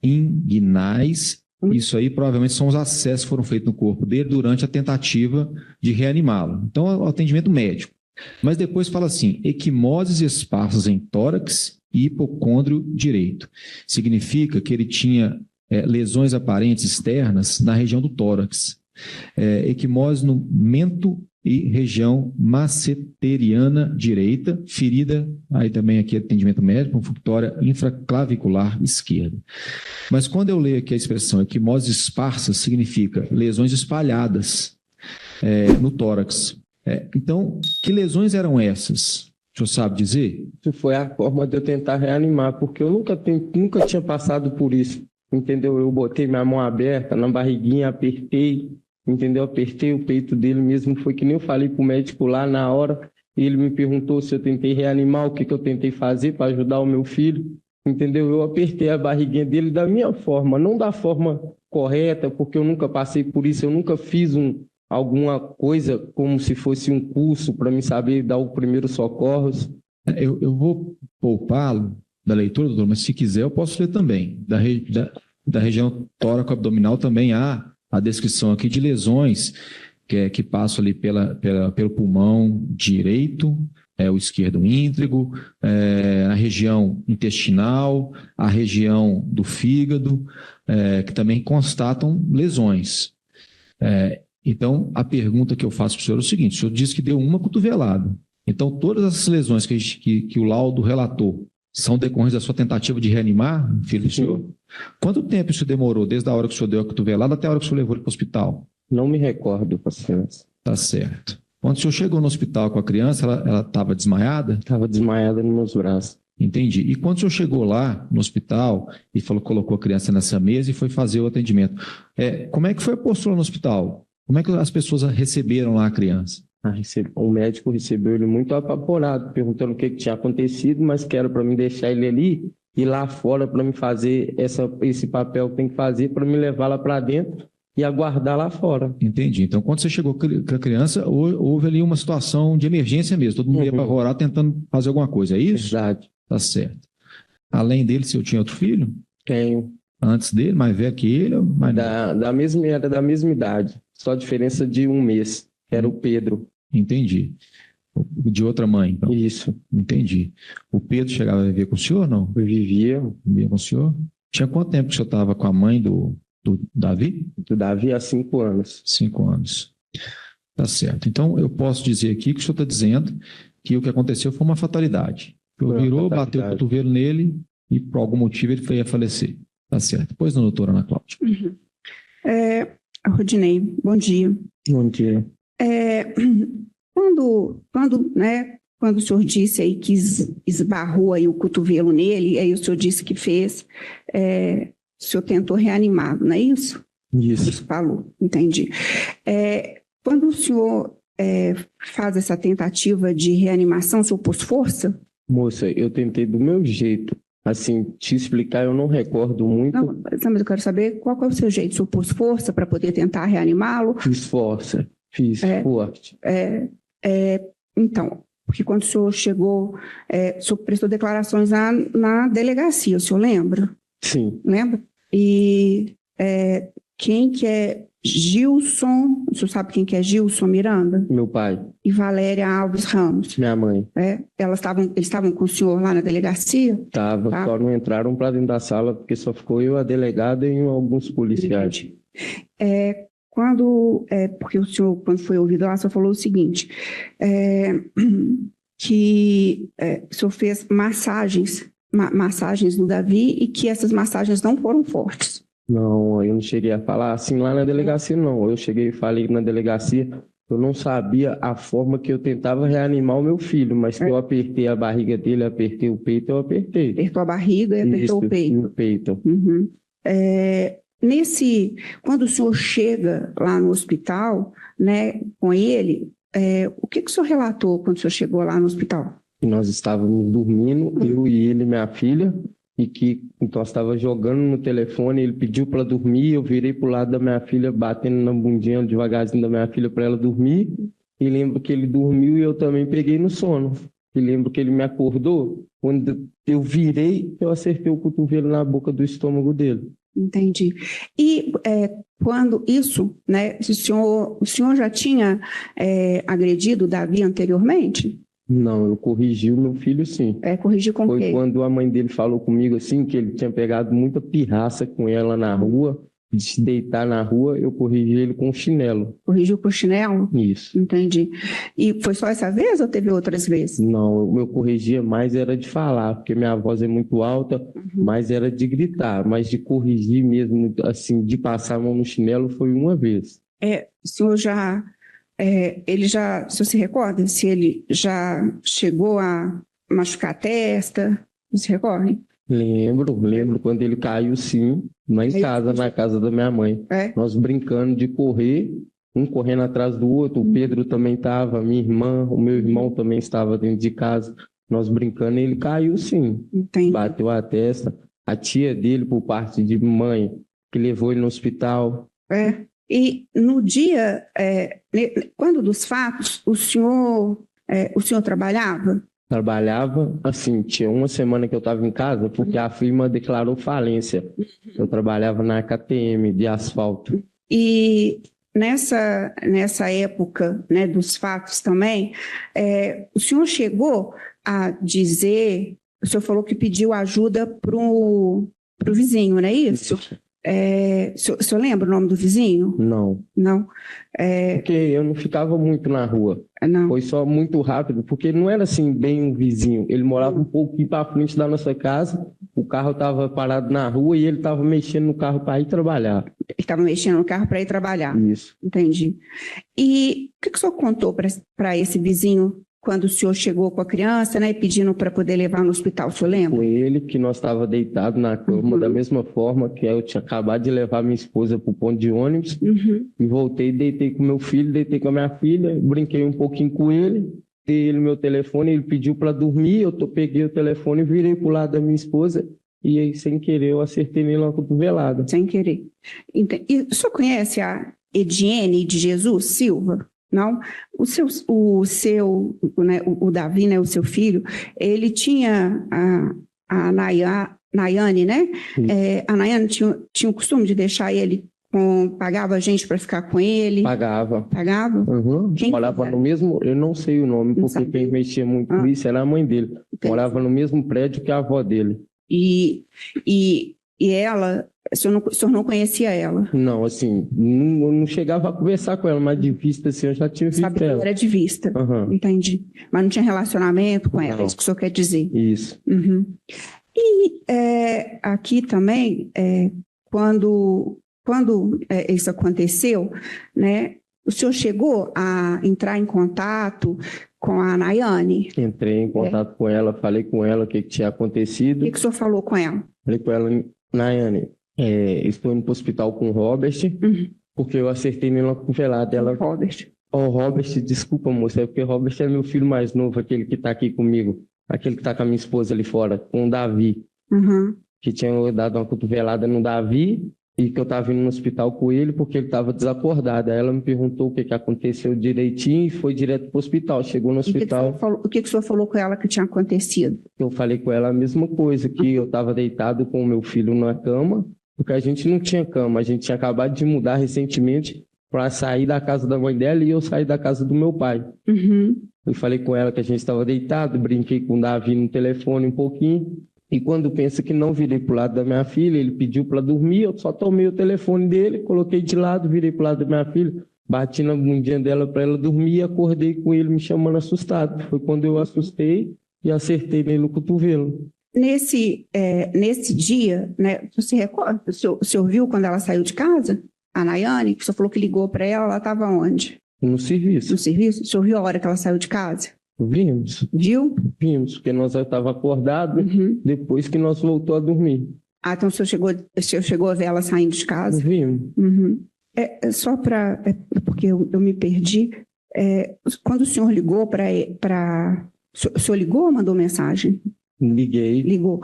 inguinais. Isso aí provavelmente são os acessos que foram feitos no corpo dele durante a tentativa de reanimá-lo. Então, é o atendimento médico. Mas depois fala assim: equimoses esparsas em tórax e hipocôndrio direito. Significa que ele tinha lesões aparentes externas na região do tórax. Equimose no mento e região masseteriana direita, ferida, aí também aqui atendimento médico, confunctória infraclavicular esquerda. Mas quando eu leio aqui a expressão equimose esparsa, significa lesões espalhadas no tórax. Então, que lesões eram essas? O senhor sabe dizer? Isso foi a forma de eu tentar reanimar, porque eu nunca tinha passado por isso, entendeu? Eu botei minha mão aberta na barriguinha, apertei, entendeu? Apertei o peito dele mesmo, foi que nem eu falei para o médico lá na hora, e ele me perguntou se eu tentei reanimar, o que eu tentei fazer para ajudar o meu filho, entendeu? Eu apertei a barriguinha dele da minha forma, não da forma correta, porque eu nunca passei por isso, eu nunca fiz alguma coisa como se fosse um curso para me saber dar o primeiro socorros. Eu vou poupá-lo da leitura, doutor, mas se quiser eu posso ler também. Da região tóraco-abdominal também há a descrição aqui de lesões que passam ali pelo pulmão direito, o esquerdo íntrigo, a região intestinal, a região do fígado, que também constatam lesões. Então, a pergunta que eu faço para o senhor é o seguinte: o senhor disse que deu uma cotovelada. Então, todas essas lesões que o laudo relatou são decorrentes da sua tentativa de reanimar o filho do senhor? Quanto tempo isso demorou, desde a hora que o senhor deu a cotovelada até a hora que o senhor levou ele para o hospital? Não me recordo, paciente. Tá certo. Quando o senhor chegou no hospital com a criança, ela estava desmaiada? Estava desmaiada nos meus braços. Entendi. E quando o senhor chegou lá no hospital e colocou a criança nessa mesa e foi fazer o atendimento, como é que foi a postura no hospital? Como é que as pessoas receberam lá a criança? O médico recebeu ele muito apavorado, perguntando o que tinha acontecido, mas que era para me deixar ele ali e lá fora para me fazer esse papel que tem que fazer para me levar lá para dentro e aguardar lá fora. Entendi. Então, quando você chegou com a criança, houve ali uma situação de emergência mesmo, todo mundo ia apavorar tentando fazer alguma coisa, é isso? Verdade. Tá certo. Além dele, se eu tinha outro filho? Tenho. Antes dele, mais velho que ele? Era da mesma idade, só diferença de 1 mês. Era o Pedro. Entendi. De outra mãe, então? Isso. Entendi. O Pedro chegava a viver com o senhor ou não? Vivia. Vivia com o senhor? Tinha quanto tempo que o senhor estava com a mãe do Davi? Do Davi há 5 anos. 5 anos. Tá certo. Então, eu posso dizer aqui que o senhor está dizendo que o que aconteceu foi uma fatalidade. O senhor virou, bateu o cotovelo nele e, por algum motivo, ele foi a falecer. Tá certo. Pois não, doutora Ana Cláudia. Rodinei, bom dia. Bom dia. Quando o senhor disse aí que esbarrou aí o cotovelo nele, aí o senhor disse que fez, o senhor tentou reanimá-lo, não é isso? Isso. Falou, entendi. Quando o senhor faz essa tentativa de reanimação, o senhor pôs força? Moça, eu tentei do meu jeito. Assim, te explicar, eu não recordo muito. Não, mas eu quero saber qual é o seu jeito. O senhor pôs força para poder tentar reanimá-lo? Fiz força, fiz forte. Então, porque quando o senhor chegou, o senhor prestou declarações na delegacia, o senhor lembra? Sim. Lembra? E quem que é Gilson, o senhor sabe quem que é Gilson Miranda? Meu pai, E Valéria Alves Ramos. minha mãe, Eles estavam com o senhor lá na delegacia? tava, Tá. só não entraram para dentro da sala porque só ficou eu, a delegada e alguns policiais. Porque o senhor, quando foi ouvido lá, o senhor falou o seguinte, que o senhor fez massagens no Davi e que essas massagens não foram fortes. Não, eu não cheguei a falar assim lá na delegacia, não. Eu cheguei e falei na delegacia, eu não sabia a forma que eu tentava reanimar o meu filho, mas que eu apertei a barriga dele, apertei o peito, eu apertei. Apertou a barriga e apertou o peito. No peito. Uhum. Quando o senhor chega lá no hospital, né, com ele, o que o senhor relatou quando o senhor chegou lá no hospital? Nós estávamos dormindo, eu e ele, minha filha, e que então nós estava jogando no telefone, ele pediu para dormir, eu virei pro lado da minha filha, batendo na bundinha devagarzinho da minha filha para ela dormir, e lembro que ele dormiu e eu também peguei no sono. E lembro que ele me acordou, quando eu virei, eu acertei o cotovelo na boca do estômago dele. Entendi. E quando isso, né, o senhor já tinha agredido o Davi anteriormente? Não, eu corrigi o meu filho, sim. Corrigir com o quê? Foi quando a mãe dele falou comigo assim, que ele tinha pegado muita pirraça com ela na rua, de se deitar na rua, eu corrigi ele com chinelo. Corrigiu com chinelo? Isso. Entendi. E foi só essa vez ou teve outras vezes? Não, o meu corrigia mais era de falar, porque minha voz é muito alta, mas era de gritar, mas de corrigir mesmo, assim, de passar a mão no chinelo foi uma vez. O senhor já... o senhor se recorda se ele já chegou a machucar a testa? Não se recorda? Lembro quando ele caiu, sim, lá em casa, na casa da minha mãe. Nós brincando de correr, um correndo atrás do outro, o Pedro também estava, minha irmã, o meu irmão também estava dentro de casa, nós brincando, ele caiu, sim. Entendi. Bateu a testa, a tia dele, por parte de mãe, que levou ele no hospital. E no dia, quando dos fatos, o senhor trabalhava? Trabalhava, assim, tinha uma semana que eu estava em casa, porque a firma declarou falência. Eu trabalhava na KTM de asfalto. E nessa época, né, dos fatos também, o senhor chegou a dizer, o senhor falou que pediu ajuda pro vizinho, não é isso? O senhor lembra o nome do vizinho? Não. Não? Porque eu não ficava muito na rua. Não. Foi só muito rápido, porque não era assim bem um vizinho. Ele morava um pouquinho para frente da nossa casa, o carro estava parado na rua e ele estava mexendo no carro para ir trabalhar. Ele estava mexendo no carro para ir trabalhar? Isso. Entendi. E o que o senhor contou para esse vizinho quando o senhor chegou com a criança, né, pedindo para poder levar no hospital, o senhor lembra? Foi ele que nós estava deitado na cama, da mesma forma que eu tinha acabado de levar minha esposa para o ponto de ônibus, e voltei, deitei com meu filho, deitei com a minha filha, brinquei um pouquinho com ele, dei ele meu telefone, ele pediu para dormir, eu peguei o telefone e virei para o lado da minha esposa, e aí, sem querer, eu acertei nele uma cotovelada. Sem querer. E o senhor conhece a Ediene de Jesus Silva? Não? O Davi, né, o seu filho, ele tinha a Nayane, né? A Nayane tinha o costume de deixar ele pagava a gente para ficar com ele? Pagava. Pagava? Quem morava no mesmo, eu não sei o nome, porque quem mexia muito com isso era a mãe dele. Entendi. Morava no mesmo prédio que a avó dele. E ela, o senhor não conhecia ela? Não, assim, não chegava a conversar com ela, mas de vista, assim, eu já tinha visto Sabe que ela. era de vista, entendi. Mas não tinha relacionamento com ela, é isso que o senhor quer dizer? Isso. E aqui também, quando isso aconteceu, né, o senhor chegou a entrar em contato com a Nayane? Entrei em contato com ela, falei com ela o que tinha acontecido. O que o senhor falou com ela? Falei com ela, Nayane, estou indo para o hospital com o Robert, porque eu acertei nela cotovelada. Ela, Robert. Robert, desculpa, moça, é porque o Robert é meu filho mais novo, aquele que está aqui comigo, aquele que está com a minha esposa ali fora, com o Davi, que tinha dado uma cotovelada no Davi e que eu estava indo no hospital com ele porque ele estava desacordado. Aí ela me perguntou o que aconteceu direitinho e foi direto para o hospital. Chegou no hospital. O que o senhor falou com ela que tinha acontecido? Eu falei com ela a mesma coisa, que eu estava deitado com o meu filho na cama porque a gente não tinha cama, a gente tinha acabado de mudar recentemente para sair da casa da mãe dela e eu sair da casa do meu pai. Eu falei com ela que a gente estava deitado, brinquei com o Davi no telefone um pouquinho, e quando pensa que não, virei para o lado da minha filha, ele pediu para dormir, eu só tomei o telefone dele, coloquei de lado, virei para o lado da minha filha, bati na bundinha dela para ela dormir e acordei com ele me chamando assustado. Foi quando eu assustei e acertei nele no cotovelo. Nesse dia, né, você recorda? O senhor viu quando ela saiu de casa? A Nayane, que o senhor falou que ligou para ela estava onde? No serviço. No serviço? O senhor viu a hora que ela saiu de casa? Vimos. Viu? Vimos, porque nós já estávamos acordados depois que nós voltou a dormir. Ah, então o senhor chegou a ver ela saindo de casa? Vimos. Só para... porque eu me perdi. Quando o senhor ligou para... O senhor ligou ou mandou mensagem? Liguei. Ligou.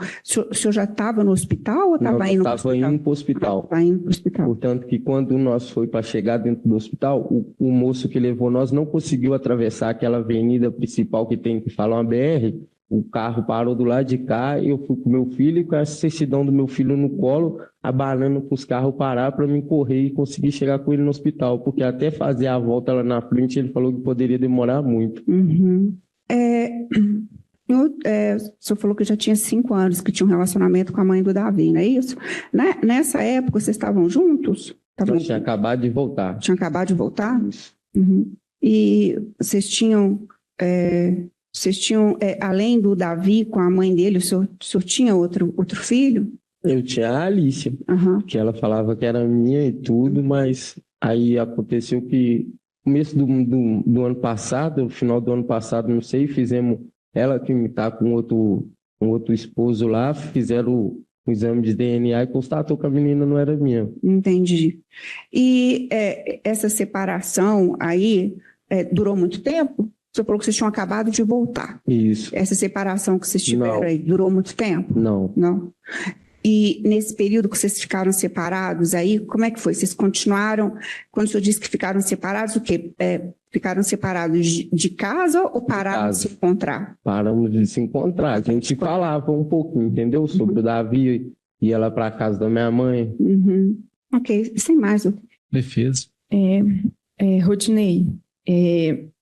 O senhor já estava no hospital ou estava indo para o hospital? Estava indo para o hospital. Estava indo para o hospital. Portanto, que quando nós foi para chegar dentro do hospital, o moço que levou nós não conseguiu atravessar aquela avenida principal que tem que falar uma BR. O carro parou do lado de cá e eu fui com meu filho e com a certidão do meu filho no colo, abanando para os carros parar para mim correr e conseguir chegar com ele no hospital. Porque até fazer a volta lá na frente, ele falou que poderia demorar muito. O senhor falou que já tinha 5 anos que tinha um relacionamento com a mãe do Davi, não é isso? Nessa época, vocês estavam juntos? Eu tinha acabado de voltar. Tinha acabado de voltar? E vocês tinham, além do Davi com a mãe dele, o senhor tinha outro filho? Eu tinha a Alicia, que ela falava que era minha e tudo, mas aí aconteceu que no começo do ano passado, no final do ano passado, não sei, fizemos... Ela que está com outro esposo lá, fizeram o exame de DNA e constatou que a menina não era minha. Entendi. E essa separação aí durou muito tempo? Você falou que vocês tinham acabado de voltar. Isso. Essa separação que vocês tiveram aí durou muito tempo? Não. Não. E nesse período que vocês ficaram separados aí, como é que foi? Vocês continuaram, quando o senhor disse que ficaram separados, o quê? Ficaram separados de casa ou pararam de se encontrar? Paramos de se encontrar. A gente falava um pouco, entendeu? Sobre o Davi, ia lá para a casa da minha mãe. Ok, sem mais. Defesa. Rodinei,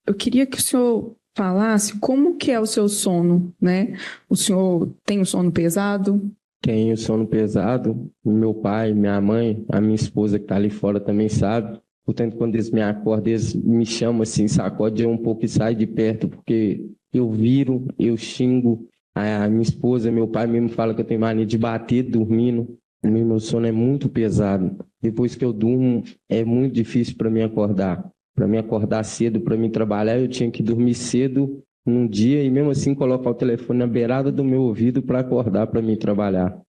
eu queria que o senhor falasse como que é o seu sono, né? O senhor tem um sono pesado? Tenho sono pesado. Meu pai, minha mãe, a minha esposa que está ali fora também sabe. Portanto, quando eles me acordam, eles me chamam assim, sacode um pouco e sai de perto, porque eu viro, eu xingo. A minha esposa, meu pai mesmo fala que eu tenho mania de bater dormindo. Meu sono é muito pesado. Depois que eu durmo, é muito difícil para mim acordar. Para mim acordar cedo, para mim trabalhar, eu tinha que dormir cedo num dia e mesmo assim colocar o telefone na beirada do meu ouvido para acordar para mim trabalhar.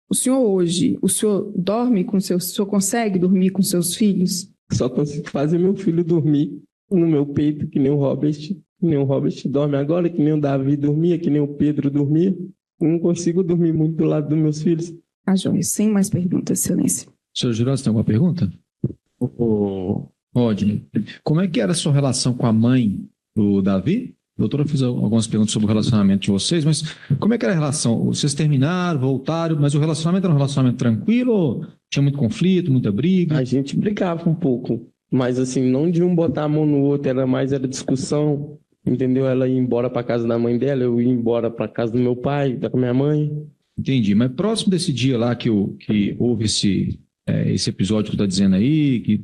O senhor hoje, o senhor dorme com seus, o senhor consegue dormir com seus filhos? Só consigo fazer meu filho dormir no meu peito, que nem o Robert dorme agora, que nem o Davi dormia, que nem o Pedro dormia. Eu não consigo dormir muito do lado dos meus filhos. Joia, sem mais perguntas, excelência. Senhor Giroso, tem alguma pergunta? Rodney, como é que era a sua relação com a mãe do Davi? A doutora fez algumas perguntas sobre o relacionamento de vocês, mas como é que era a relação? Vocês terminaram, voltaram, mas o relacionamento era um relacionamento tranquilo ou tinha muito conflito, muita briga? A gente brigava um pouco, mas assim, não de um botar a mão no outro, era discussão, entendeu? Ela ia embora para casa da mãe dela, eu ia embora para casa do meu pai, da minha mãe. Entendi, mas próximo desse dia lá que houve esse episódio que está dizendo aí,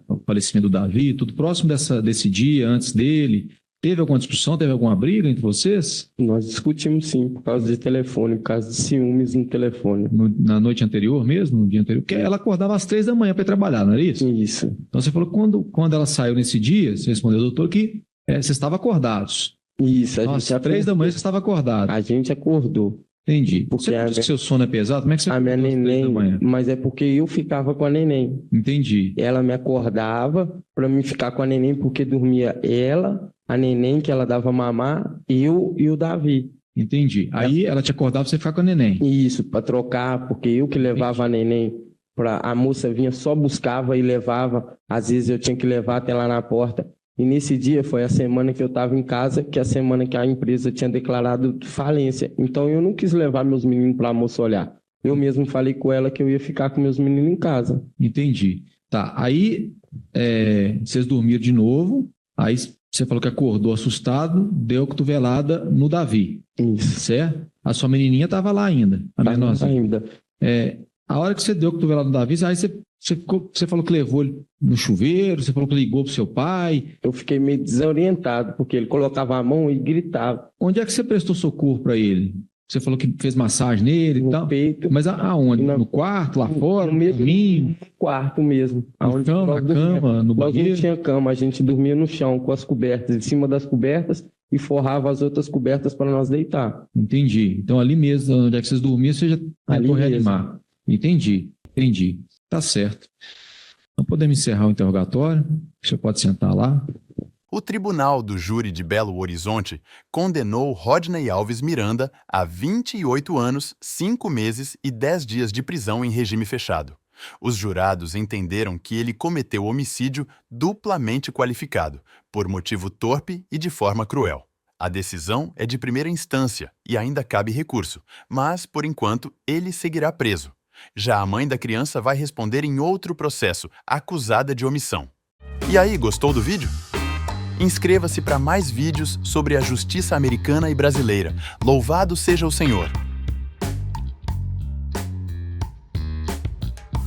do falecimento do Davi, tudo próximo desse dia, antes dele, teve alguma discussão, teve alguma briga entre vocês? Nós discutimos sim, por causa de telefone, por causa de ciúmes no telefone. Na noite anterior mesmo, no dia anterior? Porque ela acordava às 3 da manhã para ir trabalhar, não era isso? Isso. Então você falou que quando ela saiu nesse dia, você respondeu, doutor, que vocês estavam acordados. Isso. Às 3 da manhã você estava acordado. A gente acordou. Entendi. Porque você disse que seu sono é pesado? Como é que você a minha neném, mas é porque eu ficava com a neném. Entendi. Ela me acordava para mim ficar com a neném porque dormia ela, a neném que ela dava mamar, eu e o Davi. Entendi. Aí ela te acordava para você ficar com a neném. Isso, para trocar, porque eu que levava a neném. A moça vinha, só buscava e levava. Às vezes eu tinha que levar até lá na porta. E nesse dia foi a semana que eu estava em casa, que é a semana que a empresa tinha declarado falência. Então eu não quis levar meus meninos para a moça olhar. Eu mesmo falei com ela que eu ia ficar com meus meninos em casa. Entendi. Tá, aí vocês dormiram de novo, aí você falou que acordou assustado, deu cotovelada no Davi. Isso. Certo? A sua menininha estava lá ainda, a menorzinha. Ainda. A hora que você deu cotovelada no Davi, aí você falou que levou ele no chuveiro, você falou que ligou pro seu pai. Eu fiquei meio desorientado, porque ele colocava a mão e gritava. Onde é que você prestou socorro para ele? Você falou que fez massagem nele e tal. No peito. Mas aonde? No quarto, lá fora, no caminho? No quarto mesmo. Na cama, no banheiro? Nós não tinha cama, a gente dormia no chão com as cobertas, em cima das cobertas, e forrava as outras cobertas para nós deitar. Entendi. Então ali mesmo, onde é que vocês dormiam, você já tentou reanimar. Entendi. Tá certo. Então podemos encerrar o interrogatório. Você pode sentar lá. O Tribunal do Júri de Belo Horizonte condenou Rodney Alves Miranda a 28 anos, 5 meses e 10 dias de prisão em regime fechado. Os jurados entenderam que ele cometeu homicídio duplamente qualificado, por motivo torpe e de forma cruel. A decisão é de primeira instância e ainda cabe recurso, mas, por enquanto, ele seguirá preso. Já a mãe da criança vai responder em outro processo, acusada de omissão. E aí, gostou do vídeo? Inscreva-se para mais vídeos sobre a justiça americana e brasileira. Louvado seja o Senhor!